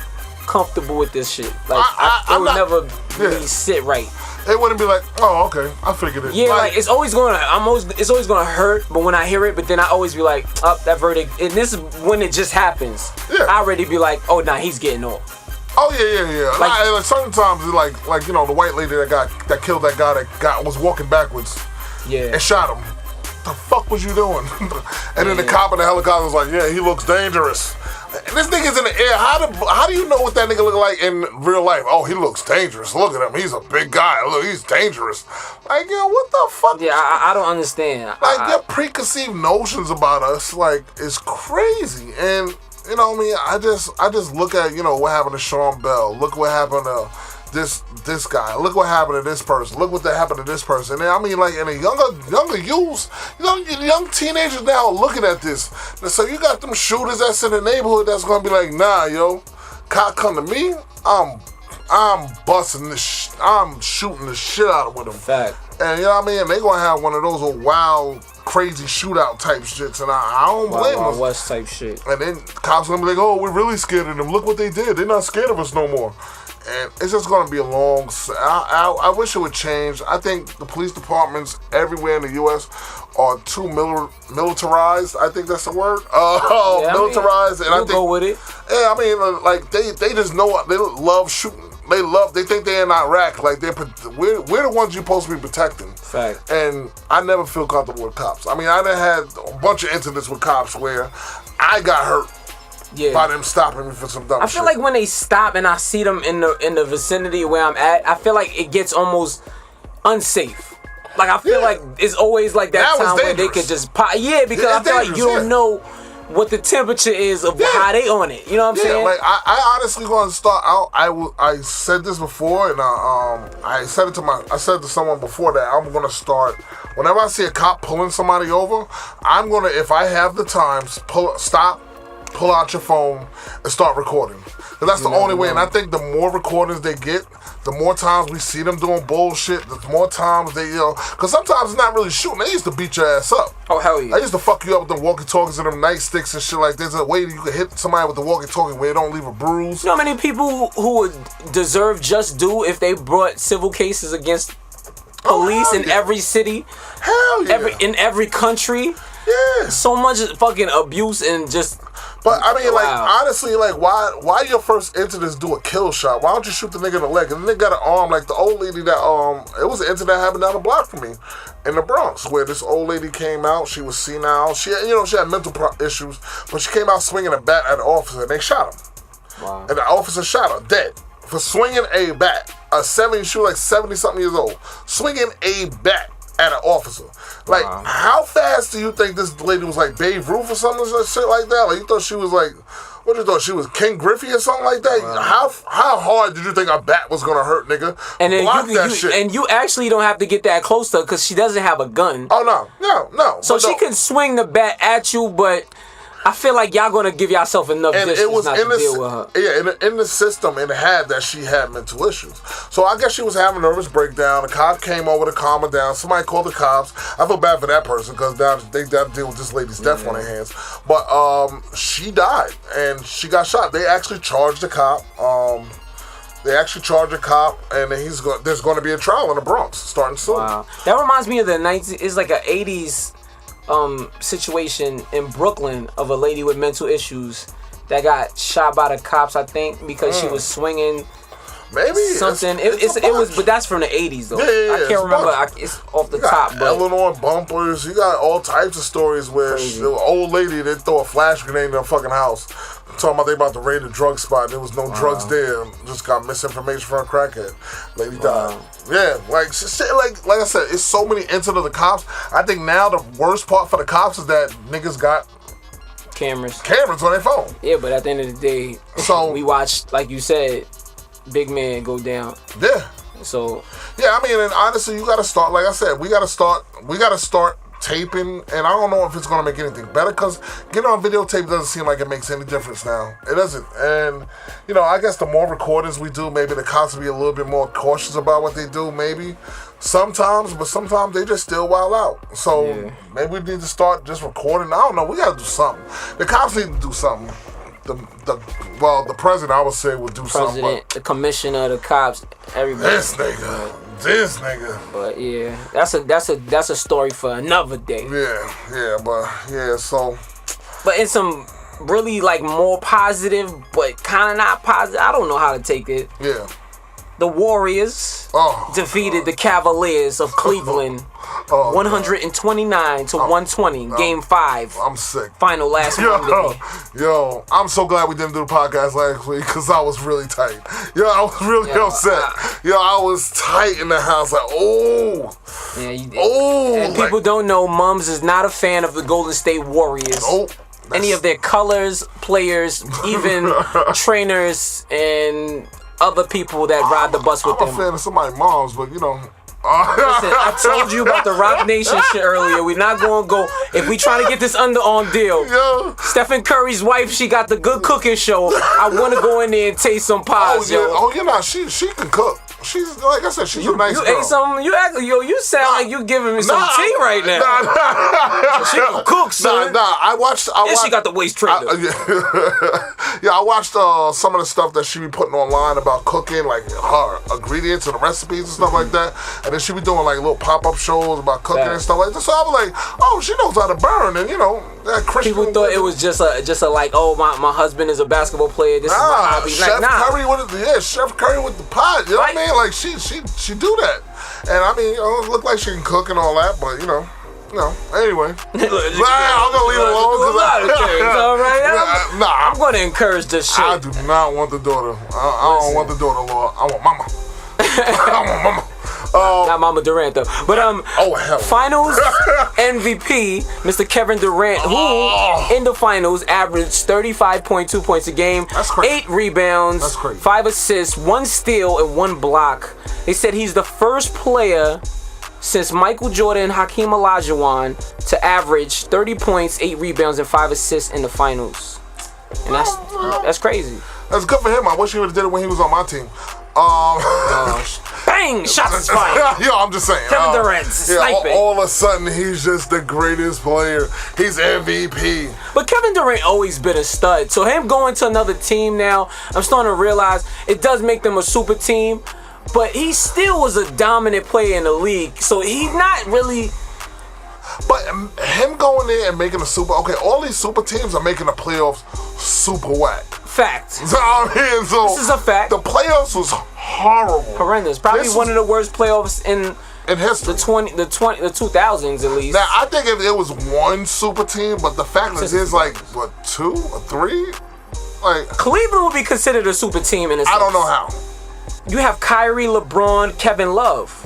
comfortable with this shit. Like it would never really sit right. It wouldn't be like, oh, okay, I figured it. Yeah, like it's always gonna hurt, but when I hear it, but then I always be like, that verdict. And this is when it just happens. Yeah. I already be like, oh, nah, he's getting off. Oh yeah. Like sometimes it's like you know the white lady that killed that guy that was walking backwards. Yeah. And shot him. The fuck was you doing? And then the cop in the helicopter was like, yeah, he looks dangerous. And this nigga's in the air. How do you know what that nigga look like in real life? Oh, he looks dangerous. Look at him. He's a big guy. Look, he's dangerous. Like, yo, what the fuck? Yeah, I don't understand. Like, your preconceived notions about us, like, is crazy. And, you know what I mean? I just look at, you know, what happened to Sean Bell. Look what happened to this guy. Look what happened to this person. Look what happened to this person. And I mean, like, in the younger youths, young teenagers now looking at this. So you got them shooters that's in the neighborhood that's gonna be like, nah, yo, cop come to me, I'm busting this. I'm shooting the shit out of them. Fact. And you know what I mean? And they gonna have one of those wild, crazy shootout type shits, and I don't blame them. Wild West type shit. And then cops gonna be like, oh, we're really scared of them. Look what they did. They're not scared of us no more. And it's just going to be a long... I wish it would change. I think the police departments everywhere in the U.S. are too militarized. I think that's the word. Militarized. I mean, and go with it. Yeah, I mean, like, they just know... They love shooting. They think they're in Iraq. Like, we're the ones you're supposed to be protecting. Fact. And I never feel comfortable with cops. I mean, I done had a bunch of incidents with cops where I got hurt. Yeah. By them stopping me for some dumb shit. I feel like when they stop and I see them in the vicinity where I'm at, I feel like it gets almost unsafe. Like I feel like it's always like that time where they could just pop. Yeah, because I feel like you don't know what the temperature is of how they on it. You know what I'm saying? Like I honestly going to start out. I said this before, and I said to someone before that I'm going to start. Whenever I see a cop pulling somebody over, I'm gonna, if I have the time, stop. Pull out your phone and start recording. Because that's the only way. And I think the more recordings they get, the more times we see them doing bullshit, the more times they, because sometimes it's not really shooting. They used to beat your ass up. Oh, hell yeah. They used to fuck you up with them walkie-talkies and them nightsticks and shit like that. There's a way you can hit somebody with the walkie-talkie where it don't leave a bruise. You know how many people who would deserve just due if they brought civil cases against police in every city? Hell yeah. In every country? Yeah. So much fucking abuse and just... But I mean, like, honestly, like, why your first incident is do a kill shot? Why don't you shoot the nigga in the leg? And then they got an arm, like the old lady that it was an incident that happened down the block from me in the Bronx, where this old lady came out. She was senile. She had mental issues, but she came out swinging a bat at an officer, and they shot him. Wow. And the officer shot her dead for swinging a bat. She was like 70-something years old, swinging a bat at an officer. Like, how fast do you think this lady was, like Babe Ruth or something, shit like that? Like, you thought she was like, what you thought she was, King Griffey or something like that? How hard did you think a bat was gonna hurt, nigga? And then and you actually don't have to get that close to her because she doesn't have a gun. Oh no. So she can swing the bat at you, but I feel like y'all gonna give yourself enough distance not to deal with her. Yeah, in the system, it had that she had mental issues. So I guess she was having a nervous breakdown. The cop came over to calm her down. Somebody called the cops. I feel bad for that person because now they got to deal with this lady's death on their hands. But she died and she got shot. They actually charged the cop. And there's going to be a trial in the Bronx starting soon. Wow, that reminds me of the 90s. It's like an 80s. Situation in Brooklyn of a lady with mental issues that got shot by the cops, I think, because she was swinging maybe something. It was, but that's from the 80s though. Yeah, I can't remember. It's off the top. But Eleanor bumpers. You got all types of stories where the old lady they throw a flash grenade in her fucking house. Talking about they about to raid a drug spot. There was no drugs there. Just got misinformation from a crackhead. Lady died. Yeah, like I said, it's so many incidents of the cops. I think now the worst part for the cops is that niggas got cameras on their phone. Yeah, but at the end of the day, so we watched, like you said, big man go down. Yeah. So yeah, I mean, and honestly, you gotta start. Like I said, we gotta start taping, and I don't know if it's gonna make anything better because getting on videotape doesn't seem like it makes any difference now. It doesn't. And I guess the more recordings we do, maybe the cops will be a little bit more cautious about what they do. Maybe sometimes they just still wild out. So maybe we need to start just recording. I don't know. We gotta do something. The cops need to do something. the president, I would say, would do something. President, the commissioner, the cops, everybody. This nigga. But yeah, that's a story for another day. So. But in some really like more positive, but kind of not positive. I don't know how to take it. Yeah. The Warriors defeated the Cavaliers of Cleveland 129 to 120. Game 5. I'm sick. Final last Monday. Yo, I'm so glad we didn't do the podcast last week because I was really tight. I was really upset. I was tight in the house. Like, Yeah, you did. And people don't know, Mumz is not a fan of the Golden State Warriors. Nope. Any of their colors, players, even trainers, and other people that ride the bus with I'm them. a fan of somebody's moms, but Listen, I told you about the Rock Nation shit earlier. We're not going to go. If we trying to get this underarm deal, Stephen Curry's wife, she got the good cooking show. I want to go in there and taste some pies, she can cook. She's, like I said, she's a nice girl. You ate something? You sound like you giving me some tea right now. She can cook, son. I watched. She got the waist trainer. I watched some of the stuff that she be putting online about cooking, like her ingredients and the recipes and stuff like that. And then she be doing like little pop-up shows about cooking and stuff like that. So I was like, she knows how to burn, and that Christian. People thought it was just a like, my husband is a basketball player. This is my hobby. Chef Curry Chef Curry with the pot. You know what I mean? Like she do that, and I mean, it look like she can cook and all that, but anyway. I'm gonna leave it alone because all right. I'm gonna encourage this shit. I do not want the daughter. I don't want the daughter, Lord. I want mama. I want mama. Not Mama Durant though, but hell. Finals MVP, Mr. Kevin Durant, who in the finals averaged 35.2 points a game, That's crazy. 8 rebounds, That's crazy. 5 assists, 1 steal, and 1 block. They said he's the first player since Michael Jordan and Hakeem Olajuwon to average 30 points, 8 rebounds, and 5 assists in the finals. And that's crazy. That's good for him. I wish he would have did it when he was on my team. Bang! Shots fired. I'm just saying. Kevin Durant sniping. All of a sudden, he's just the greatest player. He's MVP. But Kevin Durant always been a stud. So him going to another team now, I'm starting to realize it does make them a super team. But he still was a dominant player in the league. So he's not really... But him going there and making a super... Okay, all these super teams are making the playoffs super whack. Fact. So this is a fact. The playoffs was horrible. Horrendous. Probably one of the worst playoffs in history. The 2000s at least. Now, I think if it was one super team, but the fact that there's like, 2 or 3? Like, Cleveland would be considered a super team in a sense. I don't know how. You have Kyrie, LeBron, Kevin Love.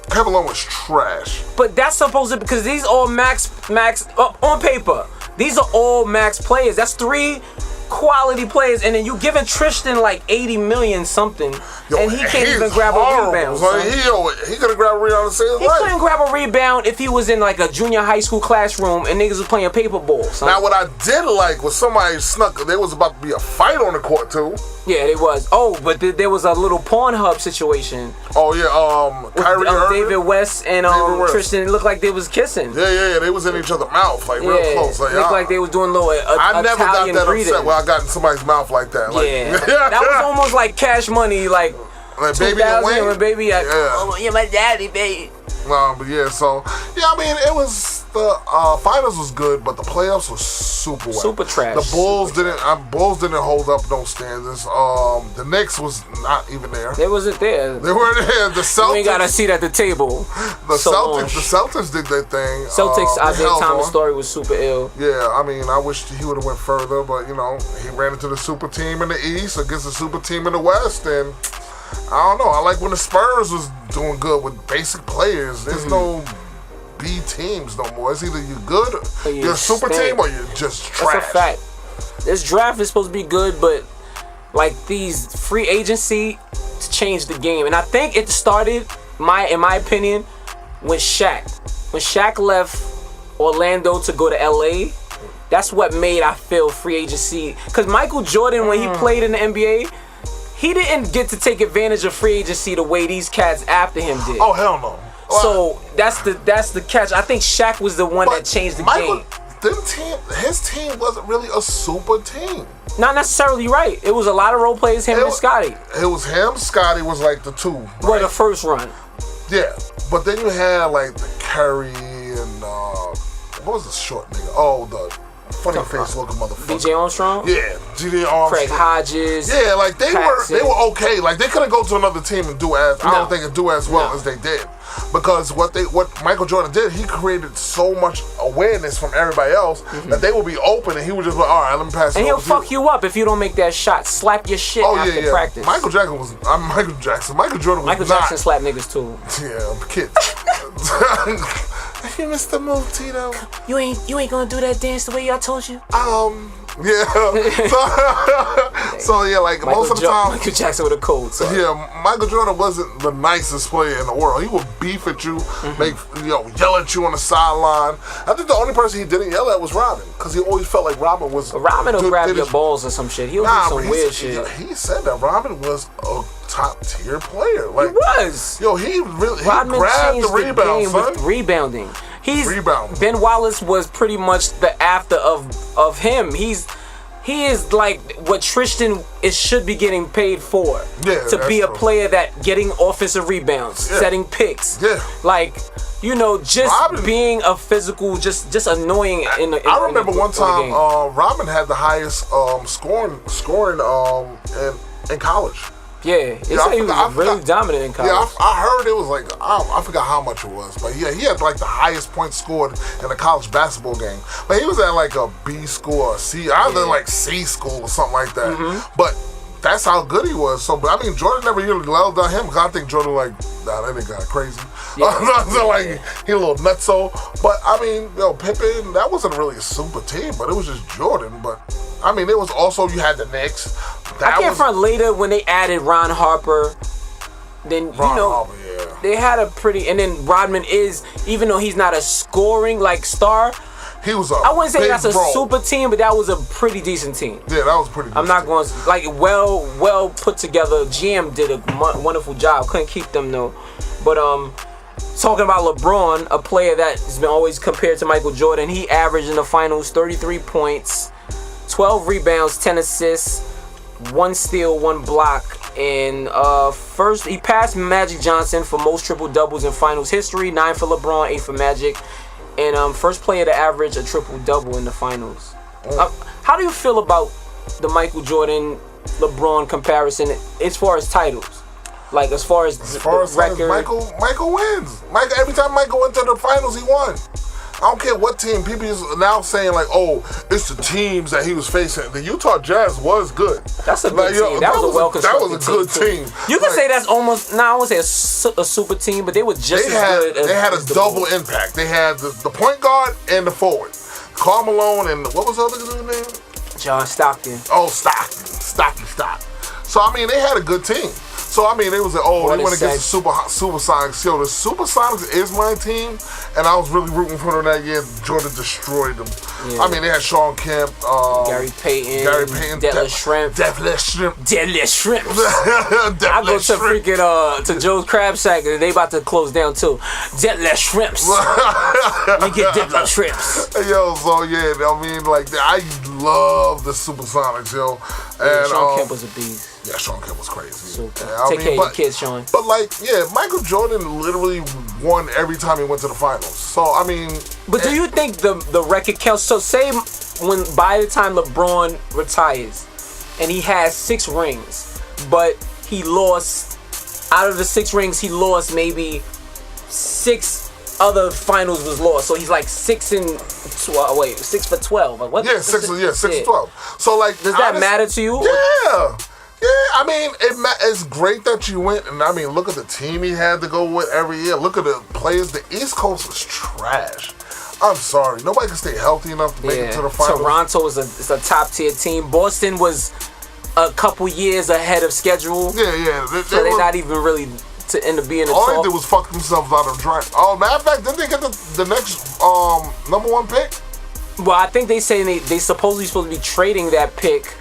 Kevin Love was trash. But that's supposed to, because these all max on paper. These are all max players. That's 3 quality players, and then you giving Tristan like 80 million something, and he can't even grab a rebound. So he could have grabbed a rebound and saved his life. He couldn't grab a rebound if he was in like a junior high school classroom and niggas was playing paper ball. Son. Now what I did like was somebody snuck. There was about to be a fight on the court too. Yeah, it was. Oh, but there was a little Pornhub situation. Oh yeah, Kyrie David West and Tristan. It looked like they was kissing. Yeah, they was in each other's mouth like real close. Like, it looked like they was doing a little I never Italian got that breathing. upset when I got in somebody's mouth like that. Like, that was almost like Cash Money, like Baby 2000 when Baby, like, oh, you're my daddy, baby. But I mean, it was the finals was good, but the playoffs was super whack. Super trash. The Bulls didn't hold up no standards. The Knicks was not even there. They wasn't there. They weren't there. The Celtics. You ain't got a seat at the table. The Celtics did their thing. Celtics, Isaiah Thomas' story was super ill. Yeah, I mean, I wish he would have went further, but he ran into the super team in the East against the super team in the West, and I don't know. I like when the Spurs was doing good with basic players. There's no B teams no more. It's either you good, you're a super team, or you're just trash. That's a fact. This draft is supposed to be good, but like these free agency to change the game, and I think it started, in my opinion, with Shaq. When Shaq left Orlando to go to LA, that's what made I feel free agency. Because Michael Jordan, when he played in the NBA, he didn't get to take advantage of free agency the way these cats after him did. Oh hell no! So that's the catch. I think Shaq was the one that changed the game. his team wasn't really a super team. Not necessarily right. It was a lot of role players, him and Scotty. It was him, Scotty was like the two. Right? Well, the first run. Yeah, but then you had like the Curry and what was the short nigga? Oh, the funny face looking motherfucker. DJ Armstrong? Yeah, DJ Armstrong. Craig Hodges. Yeah, like they Paxson. were okay. Like they couldn't go to another team and do as I don't think it do as well as they did. Because what Michael Jordan did, he created so much awareness from everybody else that they would be open and he would just be like, all right, let me pass it And over he'll fuck you up if you don't make that shot. Slap your shit after practice. Michael Jordan was Michael Jackson slapped niggas too. Yeah, I'm a kid. You missed the move, Tito. You ain't gonna do that dance the way I told you? Yeah. So yeah, like most of the time, Michael Jackson with a cold. So. Yeah, Michael Jordan wasn't the nicest player in the world. He would beef at you, yell at you on the sideline. I think the only person he didn't yell at was Robin, because he always felt like Robin was. Robin will grab your balls or some shit. He'll do some weird shit. He said that Robin was a top tier player. Like he was. Yo, he really Rodman grabbed changed the rebound, game son. with rebounding. Rebounding. Ben Wallace was pretty much the after of him. He is like what Tristan should be getting paid for. Yeah, to be a true. player that getting offensive rebounds, setting picks. Yeah. Like, just Robin, being a physical, just annoying in the I remember one time game. Robin had the highest scoring in college. Yeah, he was really dominant in college. Yeah, I heard it was like, I forgot how much it was. But yeah, he had like the highest points scored in a college basketball game. But he was at like a B school or C, either like C school or something like that. But that's how good he was. So, but I mean, Jordan never really leveled on him, because I think Jordan that nigga got crazy. Yeah. So like, he a little nutso. But I mean, Pippen, that wasn't really a super team, but it was just Jordan. But I mean, it was also, you had the Knicks. I can't front later when they added Ron Harper. Then Harper, yeah. They had a pretty, and then Rodman is, even though he's not a scoring like star, he was I wouldn't say big that's a role. super team, but that was a pretty decent team. Yeah, that was pretty decent. I'm not going to, like, well put together. GM did a wonderful job. Couldn't keep them though. But talking about LeBron, a player that has been always compared to Michael Jordan, he averaged in the finals 33 points, 12 rebounds, 10 assists, 1 steal, 1 block, and first he passed Magic Johnson for most triple doubles in finals history. 9 for LeBron, 8 for Magic, and first player to average a triple double in the finals. How do you feel about the Michael Jordan LeBron comparison as far as titles? Like as far as record, Michael wins. Every time Michael went to the finals, he won. I don't care what team. People is now saying like, oh, it's the teams that he was facing. The Utah Jazz was good. That's a good team. That was a well-constructed That was a good team. You can say that's almost, I won't say a super team, but they were just as good. They had a double impact. They had the point guard and the forward. Karl Malone and what was the other dude's name? John Stockton. Oh, Stockton. So I mean, they had a good team. So I mean, it was like, oh, they went against the Supersonics. Yo, the Supersonics is my team, and I was really rooting for them that year. Jordan destroyed them. Yeah. I mean, they had Sean Kemp, Gary Payton, Detlef Schrempf. I go to freaking to Joe's Crab Shack, and they about to close down too. Detlef Schrempf. You get Detlef Schrempf. Yo, so yeah, I mean, like I love the Supersonics, yo. And Sean Kemp was a beast. Yeah, Sean Kemp was crazy. Take care of your kids, Sean. But like, yeah, Michael Jordan literally won every time he went to the finals. So I mean, but do you think the record counts? So say when by the time LeBron retires, and he has 6 rings, but he lost out of the 6 rings, he lost maybe 6 other finals was lost. So he's like 6 for 12. What? Yeah, 6 for 12. So like, does that matter to you? Yeah. Yeah, I mean, it's great that you went, and I mean, look at the team he had to go with every year. Look at the players. The East Coast was trash. I'm sorry. Nobody can stay healthy enough to make it to the finals. Toronto is a top-tier team. Boston was a couple years ahead of schedule. Yeah. They're not even really to end up being a all top. they did was fuck themselves out of draft. Oh, matter of fact, didn't they get the next number 1 pick? Well, I think they say they supposedly supposed to be trading that pick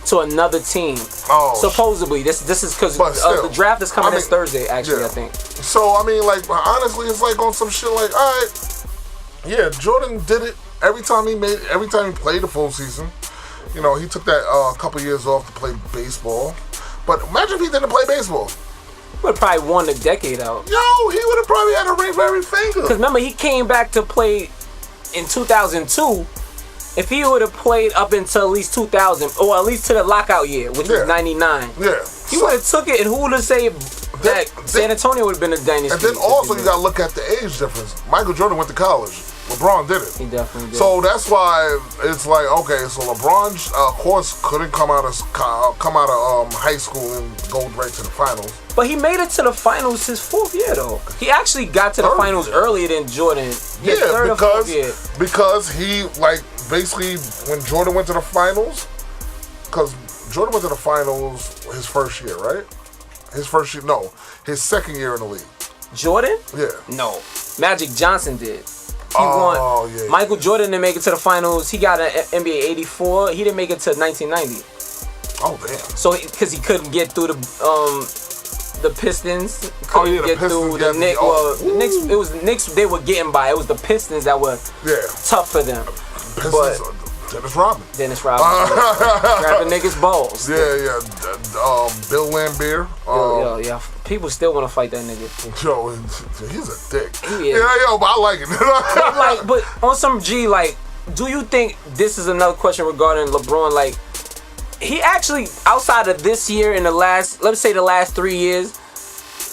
to another team. Oh, supposedly. This is because the draft is coming this Thursday, actually, I think. So, I mean, like, honestly, it's like on some shit like, all right, yeah, Jordan did it every time he played the full season, you know, he took that couple years off to play baseball. But imagine if he didn't play baseball. Would have probably won the decade out. Yo, he would have probably had a ring for every finger. Because remember, he came back to play in 2002. If he would have played up until at least 2000, or at least to the lockout year, which was 99, he would have took it, and who would have said that San Antonio would have been a dynasty? And then also you got to look at the age difference. Michael Jordan went to college. LeBron didn't. He definitely did. So that's why it's like, okay, so LeBron, of course, couldn't come out of high school and go right to the finals. But he made it to the finals his 4th year, though. He actually got to the finals earlier than Jordan. Because he, like, basically, when Jordan went to the finals, because Jordan went to the finals his first year, right? His second year in the league. Jordan? Yeah. No. Magic Johnson did. He won. Yeah. Michael Jordan didn't make it to the finals. He got an NBA 84. He didn't make it to 1990. Oh, damn. So, because he couldn't get through the Pistons. Couldn't get through the Knicks. The Knicks, it was the Knicks they were getting by. It was the Pistons that were tough for them. Pistons, Dennis Rodman. Grabbing niggas' balls. Yeah. Bill Laimbeer. Yeah. People still want to fight that nigga. Yo, he's a dick. He is. Yeah, but I like it. but on some G, like, do you think this is another question regarding LeBron? Like, he actually, outside of this year and let's say the last 3 years,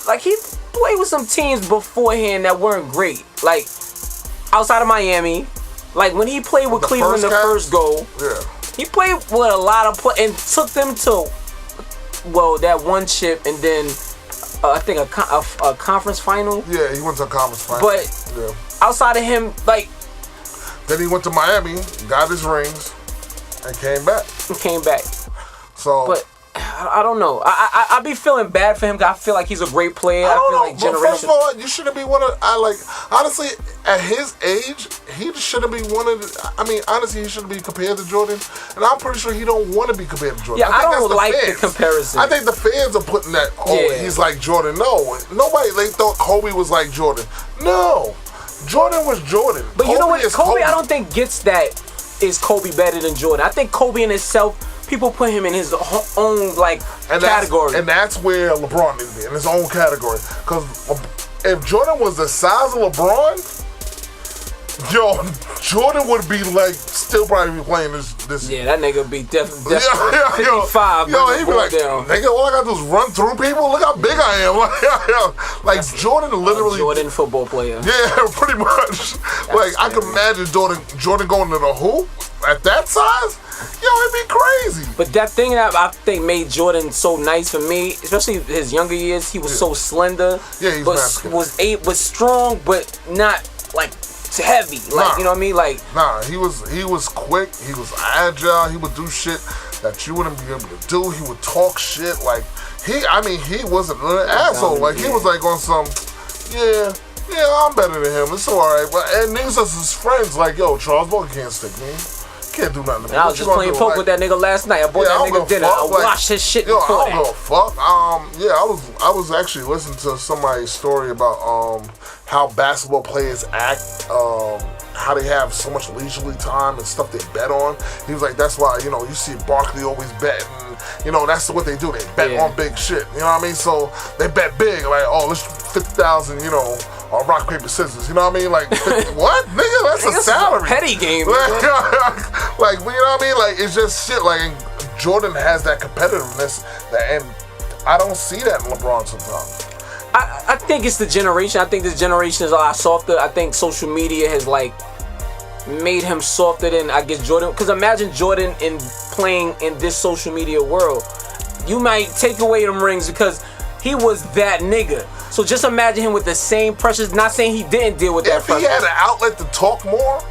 like, he played with some teams beforehand that weren't great. Like, outside of Miami, like, when he played with Cleveland the first go, he played with a lot of and took them to, that one chip, and then I think a conference final. Yeah, he went to a conference final. But outside of him, like, then he went to Miami, got his rings, and came back. So, but I don't know. I be feeling bad for him because I feel like he's a great player. I feel like but first of all, you shouldn't be one of. Honestly, at his age, he shouldn't be one of. Honestly, he shouldn't be compared to Jordan, and I'm pretty sure he don't want to be compared to Jordan. Yeah, I don't like the comparison. I think the fans are putting that. He's like Jordan. No, nobody. They thought Kobe was like Jordan. No, Jordan was Jordan. But Kobe, you know what? Kobe, I don't think gets that. Is Kobe better than Jordan? I think Kobe in himself. People put him in his own category. And that's where LeBron needs to be, in his own category. Because if Jordan was the size of LeBron, Jordan would be still probably be playing this. Yeah, that nigga would be definitely 55. He'd be like, nigga, all I gotta do is run through people. Look how big I am. Jordan literally. Jordan football player. Yeah, pretty much. I can imagine Jordan going to the hoop at that size. It'd be crazy. But that thing that I think made Jordan so nice for me, especially his younger years, he was so slender. Yeah, he was was strong, but not heavy. You know what I mean? He was quick. He was agile. He would do shit that you wouldn't be able to do. He would talk shit. He wasn't an asshole. He was on some, I'm better than him. It's alright. And niggas as his friends, Charles Barkley can't stick me. Can't do nothing to me. I was just playing poker with that nigga last night. I bought that nigga dinner. I watched his shit before that. I don't give a fuck. I was actually listening to somebody's story about how basketball players act, how they have so much leisurely time and stuff they bet on. He was like, that's why, you see Barkley always betting. That's what they do. They bet on big shit. You know what I mean? So they bet big. Let's 50,000, on rock, paper, scissors. You know what I mean? What? Nigga, that's a salary. Petty game. You know what I mean? It's just shit. Jordan has that competitiveness, and I don't see that in LeBron sometimes. I think it's the generation. I think this generation is a lot softer. I think social media has made him softer than I guess Jordan. Because imagine Jordan playing in this social media world. You might take away them rings because he was that nigga. So just imagine him with the same pressures. Not saying he didn't deal with that pressure. If he had an outlet to talk more,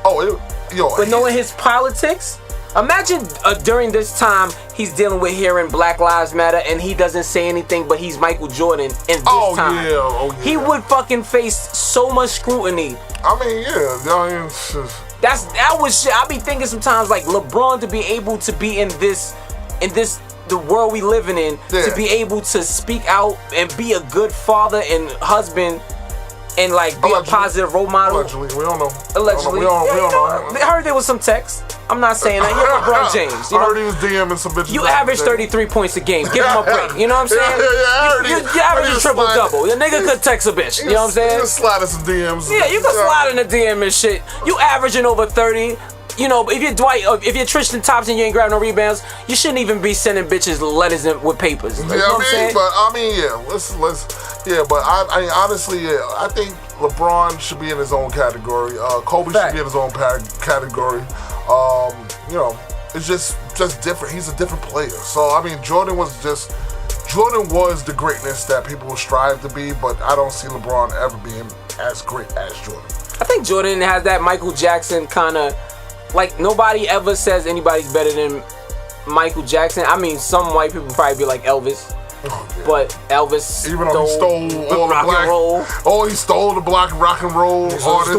but knowing his politics, imagine during this time he's dealing with hearing Black Lives Matter and he doesn't say anything, but he's Michael Jordan in this time. Yeah. He would fucking face so much scrutiny. That was shit. I be thinking sometimes LeBron to be able to be in this the world we living in, to be able to speak out and be a good father and husband and like be a positive role model. Allegedly, we don't know. Allegedly, we don't know. I heard there was some text. I'm not saying that. You're LeBron James. You I know? heard he was DMing some bitches. You average 33 points a game. Give him a break. You know what I'm saying? You average a triple double. Your nigga could text a bitch. You know what I'm saying? You can slide in some DMs. Yeah, you can slide in the DM and shit. You averaging over 30. You know, if you're Dwight, if you're Tristan Thompson, you ain't grabbing no rebounds. You shouldn't even be sending bitches letters with papers. Like, yeah, you know what I'm saying? but I mean, yeah, but I mean, honestly, yeah, I think LeBron should be in his own category. Kobe should be in his own category. You know, it's just different. He's a different player. So I mean, Jordan was the greatness that people strive to be, but I don't see LeBron ever being as great as Jordan. I think Jordan has that Michael Jackson kind of. Like, nobody ever says anybody's better than Michael Jackson. I mean, some white people probably be like Elvis. Oh, yeah. But Elvis even though he stole all the rock black and roll. Oh, he stole the black rock and roll artists.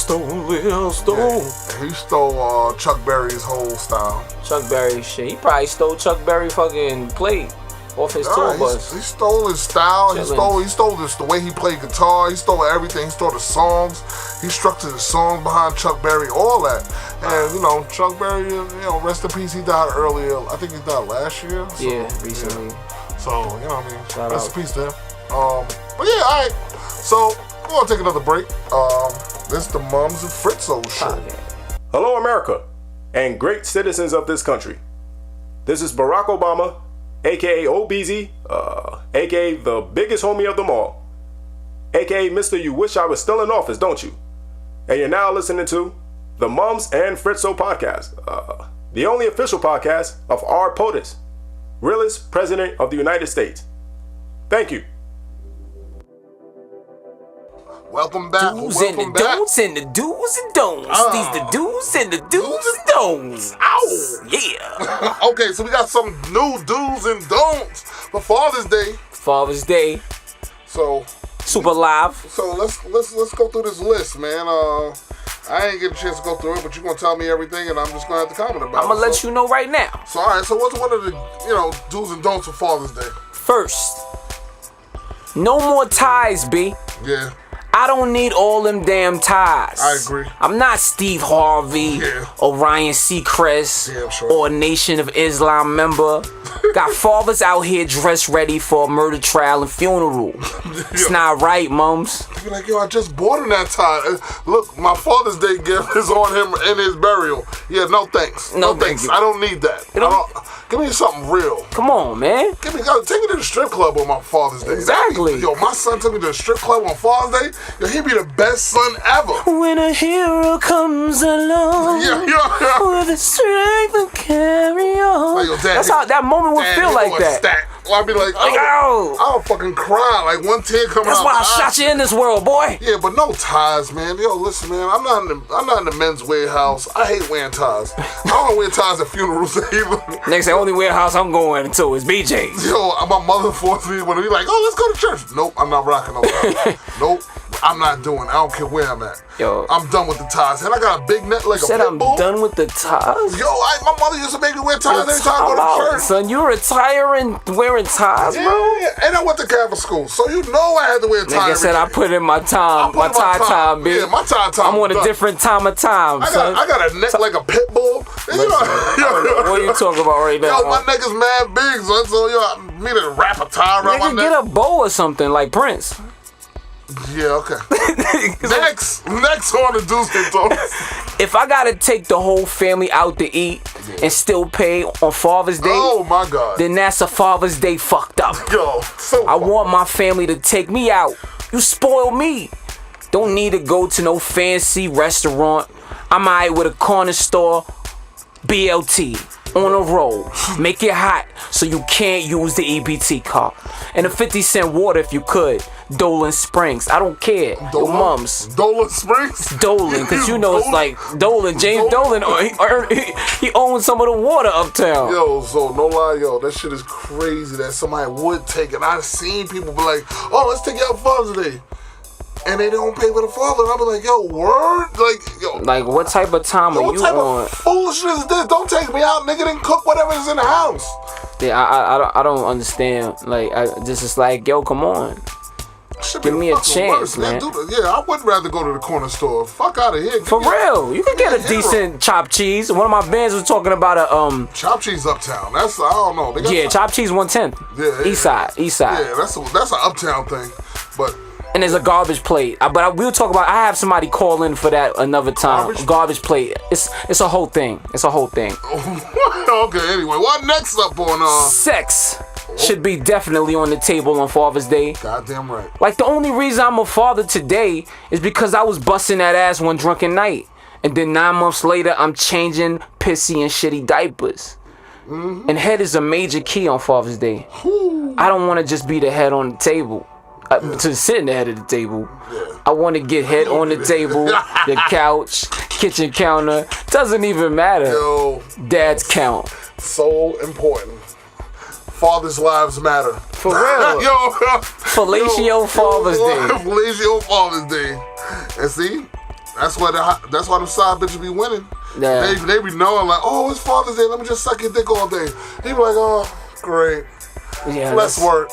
Stole. Yeah. He stole Chuck Berry's whole style. Chuck Berry shit. He probably stole Chuck Berry fucking plate off his tour bus. He stole his style. He stole the way he played guitar. He stole everything. He stole the songs. He structured the songs behind Chuck Berry, all that. And you know, Chuck Berry, you know, rest in peace. He died earlier. I think he died last year. So, yeah, recently. Yeah. So you know what I mean. Shout rest out. in peace to him. But yeah, all right. So we're gonna take another break. This is the Mumz and Fritzo show. Hello, America, and great citizens of this country. This is Barack Obama, aka OBZ, aka the biggest homie of them all, aka Mr. You Wish I Was Still in Office, don't you? And you're now listening to the Mumz and Fritzo podcast, the only official podcast of our POTUS, realest president of the United States. Thank you. Welcome back. Do's and the don'ts and the do's and don'ts. These the do's and the do's and don'ts. Ow! Yeah. Okay, so we got some new do's and don'ts for Father's Day. Father's Day. So Super live. So let's go through this list, man. I ain't get a chance to go through it, but you're gonna tell me everything, and I'm just gonna have to comment about it. I'm gonna let you know right now. So all right. So what's one of the do's and don'ts for Father's Day? First, no more ties, B. Yeah. I don't need all them damn ties. I agree. I'm not Steve Harvey or Ryan Seacrest or a Nation of Islam member. Got fathers out here dressed ready for a murder trial and funeral. It's not right, mums. You're like, I just bought him that tie. Look, my Father's Day gift is on him in his burial. Yeah, no thanks. No thanks. I don't need that. Give me something real. Come on, man. Take me to the strip club on my Father's Day. Exactly. My son took me to the strip club on Father's Day. He'd be the best son ever. When a hero comes along with the strength to carry on. Like, Dad, that's how that moment would feel like that. I'd be like, I'll fucking cry. Like one tear coming out. That's why I shot you in this world, boy. Yeah, but no ties, man. Listen, man. I'm not in the men's warehouse. I hate wearing ties. I don't wear ties at funerals either. Next, the only warehouse I'm going to is BJ's. My mother forced me when we like, let's go to church. Nope, I'm not rocking no ties. Nope, I'm not doing it. I don't care where I'm at. I'm done with the ties. And I got a big neck like a pit bull. I'm done with the ties? My mother used to make me wear ties every time I go to church. Son, you retiring wearing ties, bro? Yeah. And I went to Catholic school, so I had to wear ties. Like I said, I put in my time, my tie time, bitch. Yeah, my tie time. I'm on a different time of time, son. I got a neck like a pit bull. What are you talking about right now? My neck is mad big, son. So I need to wrap a tie around my neck. Get a bow or something like Prince. Yeah, okay. Next on the do's and don'ts. If I gotta take the whole family out to eat and still pay on Father's Day, oh my God, then that's a Father's Day fucked up. I want my family to take me out. You spoil me. Don't need to go to no fancy restaurant. I'm alright with a corner store, BLT. On a roll. Make it hot so you can't use the EBT card. And a 50-cent water if you could. Dolan Springs. I don't care. Your mums. Dolan Springs? Dolan, because it's like Dolan. James Dolan, he owns some of the water uptown. So no lie, that shit is crazy that somebody would take it. I've seen people be like, let's take you out Father's Day. And they don't pay for the father. And I'll be like, word? Like, what type of time are you on? What type of foolishness is this? Don't take me out, nigga. Then cook whatever's in the house. Yeah, I don't understand. Like, it's like, come on. Should Give be me a fucking chance, worst, man. Yeah, I would rather go to the corner store. Fuck out of here. For real, you can get a Yeah, decent chopped cheese. One of my bands was talking about a chopped cheese uptown. That's I don't know. They got yeah, chopped cheese 110. Yeah, East side. Yeah, that's an uptown thing, but. And there's a garbage plate. We'll talk about. I have somebody call in for that another time. Garbage plate. It's a whole thing. It's a whole thing. Okay. Anyway, what next up on Sex should be definitely on the table on Father's Day. Goddamn right. Like the only reason I'm a father today is because I was busting that ass one drunken night, and then 9 months later I'm changing pissy and shitty diapers. And head is a major key on Father's Day. I don't want to just be the head on the table. To sit in the head of the table. I want to get head on the table, the couch, kitchen counter. Doesn't even matter. Yo, Dad's count. so important. Fathers' lives matter. For real. Yo, Fellatio Father's Day. Fellatio Father's Day. And see, that's why the side bitches be winning. Yeah. They be knowing like, oh, it's Father's Day. Let me just suck your dick all day. He be like, oh, great. Yeah, Let's work.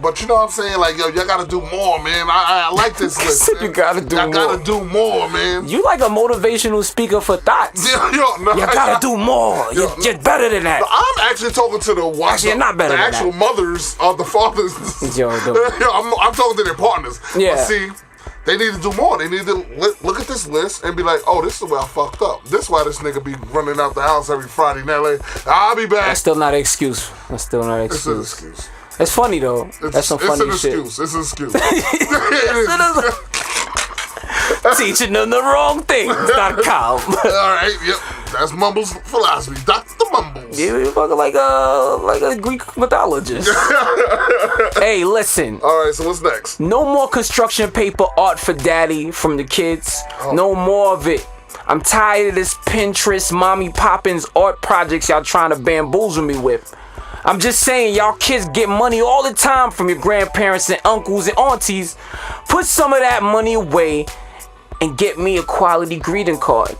But you know what I'm saying? Like, yo, y'all gotta do more, man. I like this list. You gotta do y'all more. Gotta do more, man. You like a motivational speaker for thoughts. No, you gotta do more. You're better than that. I'm actually talking to You're not better the than actual that. mothers of the fathers. Yo, I'm talking to their partners. Yeah. But see, they need to do more. They need to look at this list and be like, oh, this is where I fucked up. This is why this nigga be running out the house every Friday night. Like, I'll be back. That's still not an excuse. It's an excuse. It's funny though. That's some funny shit. It's an excuse. Teaching them the wrong things.com. Alright, yep. That's Mumbles philosophy. Dr. Mumbles. You fucking like a Greek mythologist. Hey, listen. Alright, so what's next? No more construction paper art for daddy from the kids. No more of it. I'm tired of this Pinterest, Mommy Poppins art projects y'all trying to bamboozle me with. I'm just saying, y'all kids get money all the time from your grandparents and uncles and aunties. Put some of that money away and get me a quality greeting card.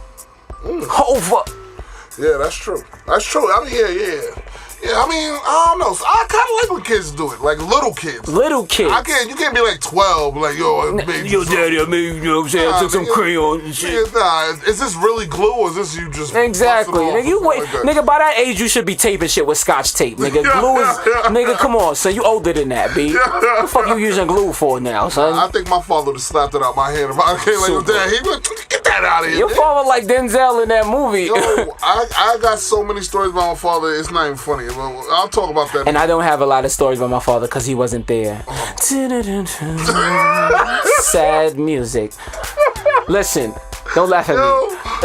Over. Yeah, that's true. I mean, yeah. Yeah, I mean, I don't know. So I kind of like when kids do it, like little kids. Little kids. You can't be like 12, like, yo, daddy, I made, you know what I'm saying, I took some crayons and shit. Nah, is this really glue or is this you just Exactly. busting Nigga, you off or wait. something like that? Nigga, by that age, you should be taping shit with Scotch tape. Nigga, glue is. Nigga, come on, son. You older than that, B. What the fuck you using glue for now, son? I think my father would have slapped it out my hand if I came like, Dad, he would get that out of here. Your father like Denzel in that movie. Yo, I got so many stories about my father, it's not even funny. But I'll talk about that. And I don't have a lot of stories about my father because he wasn't there. Sad music. Listen, don't laugh at me.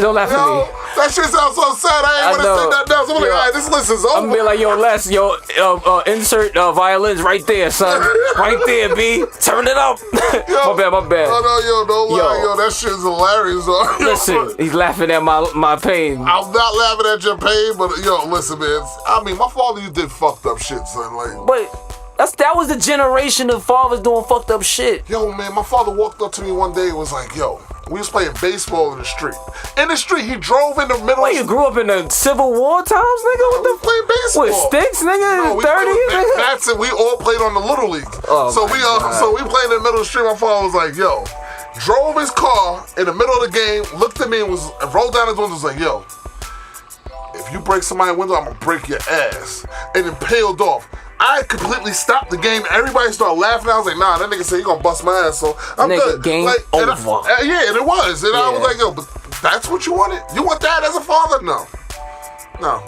Don't laugh at me. That shit sounds so sad. I ain't want to say that down. So I'm like, all right, this list is over. I'm gonna be like, insert violins right there, son. Right there, B. Turn it up. My bad. Oh, no, don't lie. Yo, that shit's hilarious. Listen, he's laughing at my pain. I'm not laughing at your pain, but yo, listen, man. I mean, my father, you did fucked up shit, son. Like, but that was the generation of fathers doing fucked up shit. Yo, man, my father walked up to me one day and was like, yo, we was playing baseball in the street. In the street, he drove in the middle. Wait, you grew up in the Civil War times, nigga? What the playing baseball with sticks, nigga? No, 30s? That's it. We all played on the Little League. So we played in the middle of the street. My father was like, yo, drove his car in the middle of the game, looked at me and rolled down his window and was like, yo, if you break somebody's window, I'm gonna break your ass. And then peeled off. I completely stopped the game. Everybody started laughing. I was like, nah, that nigga said he gonna bust my ass, so I'm good. Game like, over. And it was. And I was like, yo, but that's what you wanted? You want that as a father? No.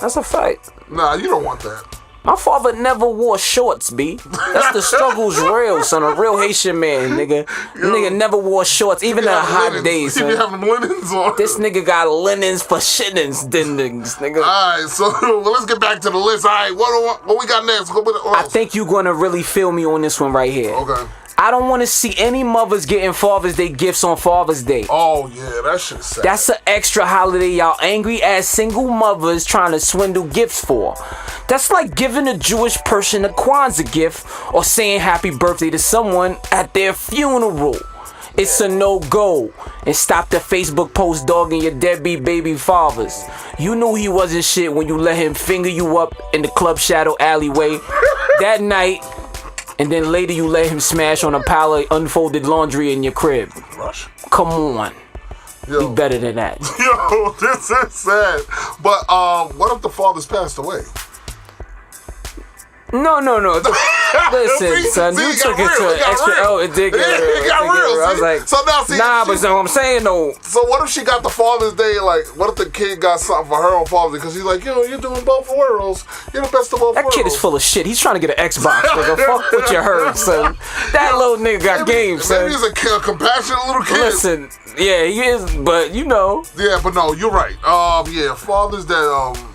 That's a fact. Nah, you don't want that. My father never wore shorts, B. That's the struggle's real, son. A real Haitian man, nigga. Nigga never wore shorts, even in the hot days, He son. be having linens on. This nigga got linens for shittings, nigga. Alright, so let's get back to the list. Alright, what we got next? I think you're gonna really feel me on this one right here. Okay. I don't want to see any mothers getting Father's Day gifts on Father's Day. Oh, yeah, that shit's sad. That's an extra holiday y'all angry ass single mothers trying to swindle gifts for. That's like giving a Jewish person a Kwanzaa gift or saying happy birthday to someone at their funeral. It's a no-go. And stop the Facebook post dogging your deadbeat baby fathers. You knew he wasn't shit when you let him finger you up in the Club Shadow alleyway. That night, and then later you let him smash on a pile of unfolded laundry in your crib. Rush. Come on. Yo. Be better than that. Yo, this is sad. But what if the father's passed away? No. Listen, son, you took it to an extra. Oh, it did get real. It got real. I was like, so now, see, nah, but so I'm saying though. So what if she got the Father's Day? Like, what if the kid got something for her on Father's Day? Because he's like, yo, you're doing both worlds. You're the best of both worlds. That kid is full of shit. He's trying to get an Xbox, nigga. Fuck what you heard, son. That little nigga got games, son. Maybe he's a compassionate little kid. Listen, yeah, he is, but you know. Yeah, but no, you're right. Yeah, Father's Day.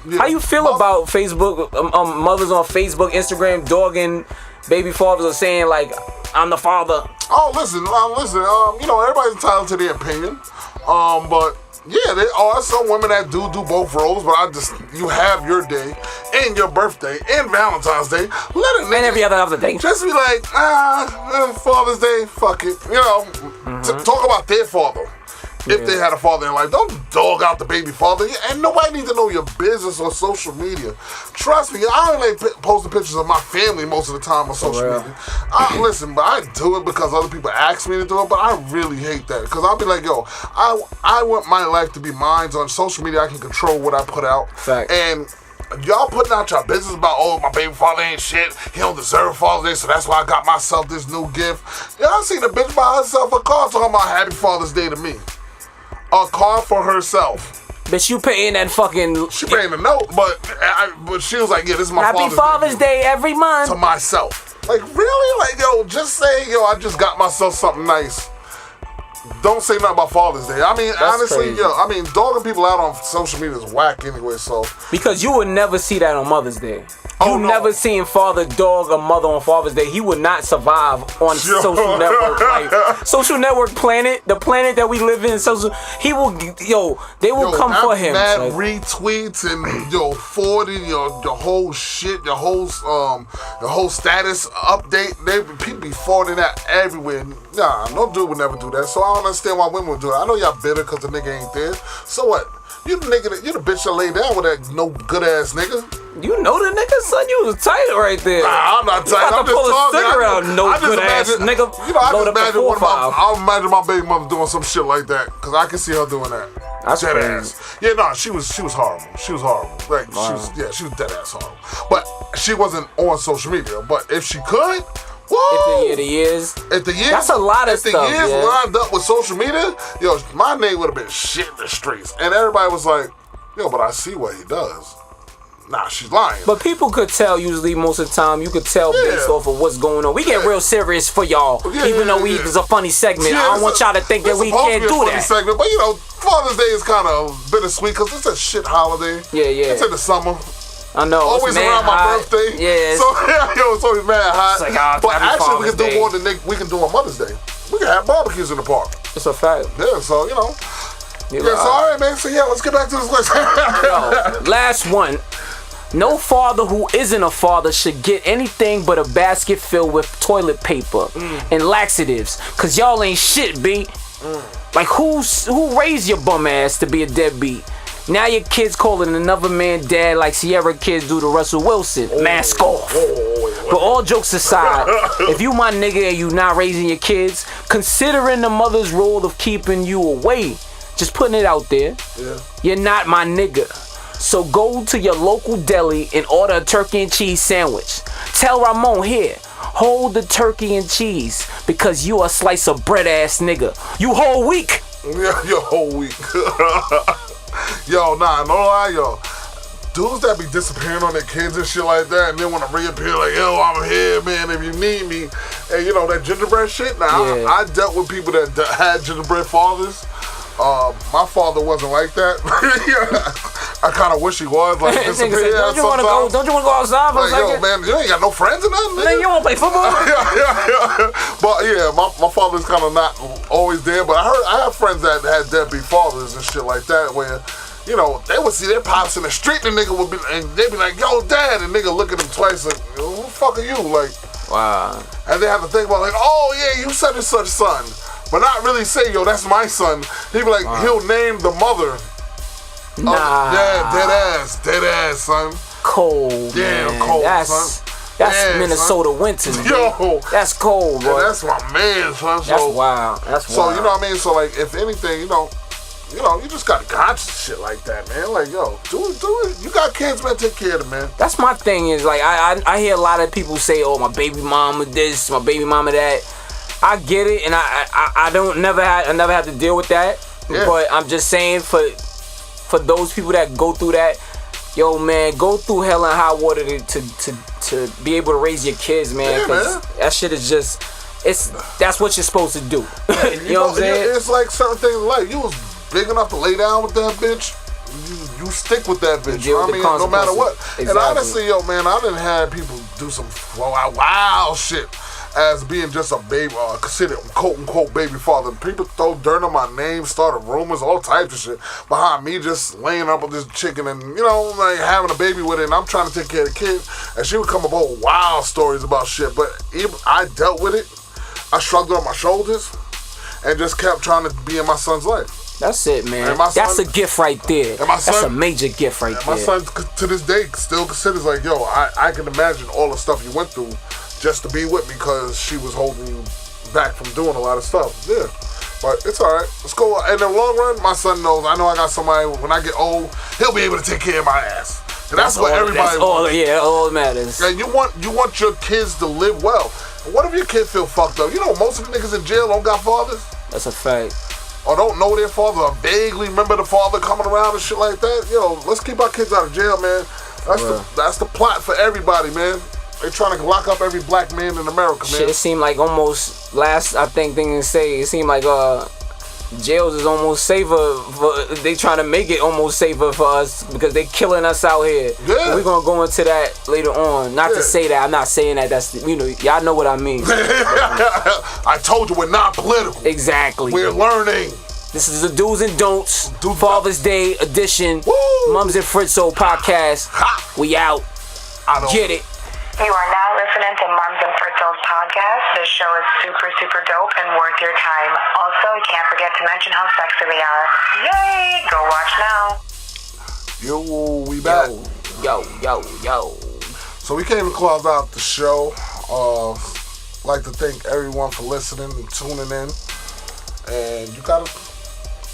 Yeah. How you feel about Facebook? Mothers on Facebook, Instagram, dogging baby fathers are saying like, I'm the father. Oh, listen. You know, everybody's entitled to their opinion. But yeah, there are some women that do both roles. But you have your day and your birthday and Valentine's Day. Let it and every other day. Just be like, Father's Day, fuck it. You know, talk about their father. If they had a father in life, don't dog out the baby father. And nobody needs to know your business on social media. Trust me, I don't like posting pictures of my family most of the time on social media. Listen, but I do it because other people ask me to do it, but I really hate that. Because I'll be like, yo, I want my life to be mine. On social media, I can control what I put out. Fact. And y'all putting out your business about, oh, my baby father ain't shit. He don't deserve Father's Day, so that's why I got myself this new gift. Y'all seen the bitch buy herself a car talking about Happy Father's Day to me. A car for herself. Bitch, you paying that fucking... She paying the note, but she was like, yeah, this is my Happy Father's Day every month. To myself. Like, really? Like, yo, just say, yo, I just got myself something nice. Don't say nothing about Father's Day. I mean, That's honestly, crazy. yo, dogging people out on social media is whack anyway, so... Because you would never see that on Mother's Day. Oh, You no. never seen father dog a mother on Father's Day. He would not survive on social network. Like, social network planet, the planet that we live in. He will, they will come for him. Mad So. retweets and forwarding your whole shit, your whole status update. People be forwarding that everywhere. Nah, no dude would never do that. So I don't understand why women would do it. I know y'all bitter because the nigga ain't there. So what? You the bitch that lay down with that no good ass nigga. You know the nigga, son. You was tight right there. Nah, I'm not tight. You I'm about to pull just a talking. sticker out, no good ass nigga. You know, I Load just up the imagine 4-5. I imagine my baby mother doing some shit like that because I can see her doing that. That's dead crazy. ass. Yeah, no, she was horrible. She was horrible. Like she was dead ass horrible. But she wasn't on social media. But if she could. Whoa! If the years. That's a lot of if stuff. If the years lined up with social media, yo, my name would have been shit in the streets. And everybody was like, yo, but I see what he does. Nah, she's lying. But people could tell usually most of the time. You could tell based off of what's going on. We get real serious for y'all, even though it's a funny segment. I don't want y'all to think that we can't do that. Segment, but you know, Father's Day is kind of bittersweet because it's a shit holiday. Yeah. It's in the summer. I know. Always around my birthday. Yeah. So it's always mad hot. It's like, but actually, we can do Day. more than we can do on Mother's Day. We can have barbecues in the park. It's a fact. Yeah, so you know. So all right, man. So yeah, let's get back to this list. Last one. No father who isn't a father should get anything but a basket filled with toilet paper and laxatives. Cause y'all ain't shit, B. Like who raised your bum ass to be a deadbeat? Now your kids calling another man dad like Sierra kids do to Russell Wilson. Mask off. But all jokes aside, if you my nigga and you not raising your kids, considering the mother's role of keeping you away, just putting it out there, you're not my nigga. So go to your local deli and order a turkey and cheese sandwich. Tell Ramon here, hold the turkey and cheese because you a slice of bread ass nigga. You whole week. Yeah, your whole week. Yo, nah, no lie, yo. Dudes that be disappearing on their kids and shit like that and then want to reappear like, yo, I'm here, man, if you need me. And you know, that gingerbread shit? Now, I dealt with people that had gingerbread fathers. My father wasn't like that. I kind of wish he was. Like, disappear don't you want to go outside? Like, yo, man, you ain't got no friends or nothing, Man, you want to play football? yeah. But yeah, my father's kind of not always there. But I have friends that had deadbeat fathers and shit like that where, you know, they would see their pops in the street and the nigga would be, and they'd be like, yo, dad, and nigga look at him twice like, who the fuck are you? Like, wow. And they have to think about like, oh yeah, you such and such son. But not really say, yo, that's my son. He'd be like, he'll name the mother. Nah. Yeah, dead ass, son. Cold, Yeah, man. cold, That's son. That's Minnesota winters, yo. That's cold, bro. And that's my man, son. So, that's wild. That's wild. So you know what I mean. So like, if anything, you just got conscious shit like that, man. Like, yo, do it. You got kids, man. Take care of them, man. That's my thing. Is like I hear a lot of people say, "Oh, my baby mama this, my baby mama that." I get it, and I never had to deal with that. Yeah. But I'm just saying for those people that go through that, yo, man, go through hell and high water to be able to raise your kids, man. Yeah, man. That shit is just, that's what you're supposed to do. You know what I'm saying? It's like certain things in life. You was big enough to lay down with that bitch. You stick with that bitch. You know what I mean? No matter what. Exactly. And honestly, yo, man, I done had people do some wild shit as being just a baby, considered quote unquote baby father. People throw dirt on my name, started rumors, all types of shit behind me just laying up with this chicken and, like having a baby with it, and I'm trying to take care of the kid. And she would come up with wild stories about shit. But even I dealt with it. I shrugged it on my shoulders and just kept trying to be in my son's life. That's it, man. That's a gift right there. That's a major gift right there. My son, to this day, still considers like, yo, I can imagine all the stuff you went through just to be with me because she was holding you back from doing a lot of stuff. Yeah. But it's alright. Let's go. In the long run, my son knows. I know I got somebody, when I get old, he'll be able to take care of my ass. And that's what everybody wants. All that matters. And you want your kids to live well. What if your kid feel fucked up? Most of the niggas in jail don't got fathers. That's a fact. Or don't know their father, or vaguely remember the father coming around and shit like that. Let's keep our kids out of jail, man. That's the plot for everybody, man. They trying to lock up every black man in America, man. Shit, it seemed like almost thing to say, it seemed like jails is almost safer. They trying to make it almost safer for us because they killing us out here. Yeah. We're gonna go into that later on. Not to say that, I'm not saying that. That's y'all know what I mean. I told you we're not political. Exactly. We're learning. This is the do's and don'ts. Father's Day edition. Mumz and Fritzo podcast. We out. Get it. You are now listening to Mumz and Fritzo's podcast. This show is super, super dope and worth your time. Also, can't forget to mention how sexy we are. Yay! Go watch now. Yo, we back. Yo. So we came to close out the show. Like to thank everyone for listening and tuning in. And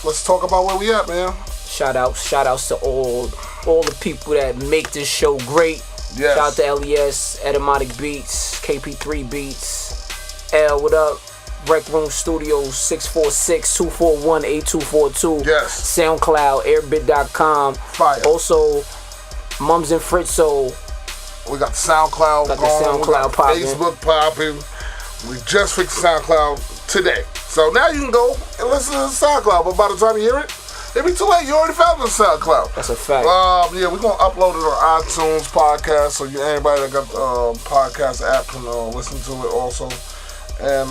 let's talk about where we at, man. Shout outs to all the people that make this show great. Yes. Shout out to LES, Etymotic Beats, KP3 Beats, L, what up? Rec Room Studios, 646-241-8242. Yes. SoundCloud, airbit.com. Fire. Also, Mumz and Fritzo. We got the SoundCloud going. We got popping. Facebook popping. We just fixed SoundCloud today. So now you can go and listen to the SoundCloud. But by the time you hear it, it'll be too late. You already found it on SoundCloud. That's a fact. Yeah, we're going to upload it on iTunes podcast. So anybody that got the podcast app can listen to it also. And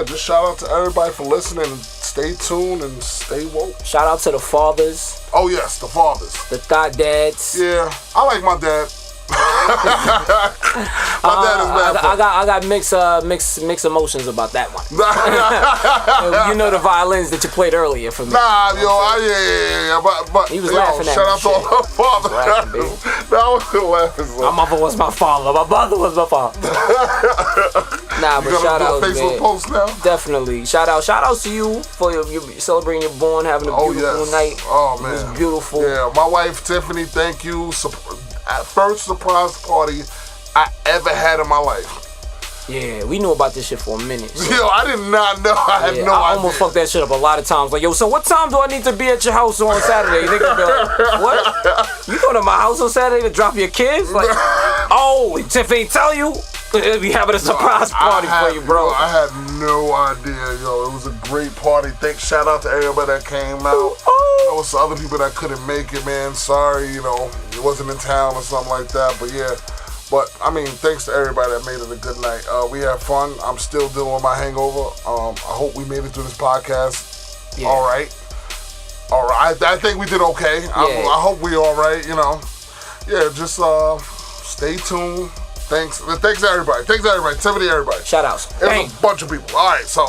just shout out to everybody for listening. Stay tuned and stay woke. Shout out to the fathers. Oh, yes, the fathers. The thought dads. Yeah, I like my dad. My dad is bad. I got mixed emotions about that one. The violins that you played earlier for me. Nah, yeah. But he was laughing at shout me. out to all the fathers. I wasn't laughing. My mother was my father. My mother was my father. Nah, but shout out, Facebook post now? Definitely. Shout outs to you for you celebrating your born, having a beautiful night. Oh man, it was beautiful. Yeah, my wife Tiffany, thank you. First surprise party I ever had in my life. Yeah, we knew about this shit for a minute. So. Yo, I did not know. I had no idea. I almost fucked that shit up a lot of times. Like, yo, so what time do I need to be at your house on Saturday? Nigga be like, what? You going to my house on Saturday to drop your kids? Like, oh, Tiffany tell you? We having a surprise party for you, bro. I had no idea, yo. It was a great party. Shout out to everybody that came out. Some other people that couldn't make it, man. Sorry, it wasn't in town or something like that. But yeah, thanks to everybody that made it a good night. We had fun. I'm still dealing with my hangover. I hope we made it through this podcast. Yeah. All right. I think we did okay. Yeah. I hope we all right. Yeah, just stay tuned. Thanks everybody. Tiffany, everybody. Shout outs. There's a bunch of people. All right, so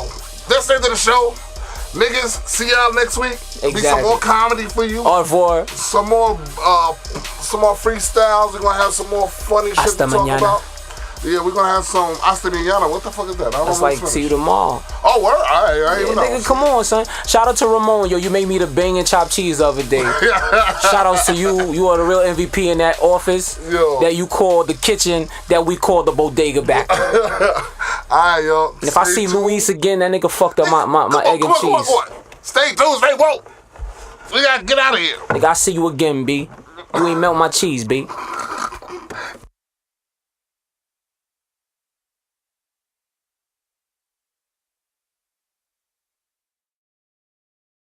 that's the end of the show. Niggas, see y'all next week. Exactly. Be some more comedy for you. Au revoir. Some more freestyles. We're gonna have some more funny shit to talk about. Yeah, we're gonna have some Astamiana. What the fuck is that? That's like see you tomorrow. Oh, word? I even know. Nigga, come on, son. Shout out to Ramon, yo. You made me the banging chopped cheese the other day. Shout outs to you. You are the real MVP in that office that you call the kitchen that we call the bodega back. Alright, yo. And if I see Luis again, that nigga fucked up my egg and cheese. Come on. Stay tuned, stay woke. We gotta get out of here. Nigga, I see you again, B. You ain't melt my cheese, B.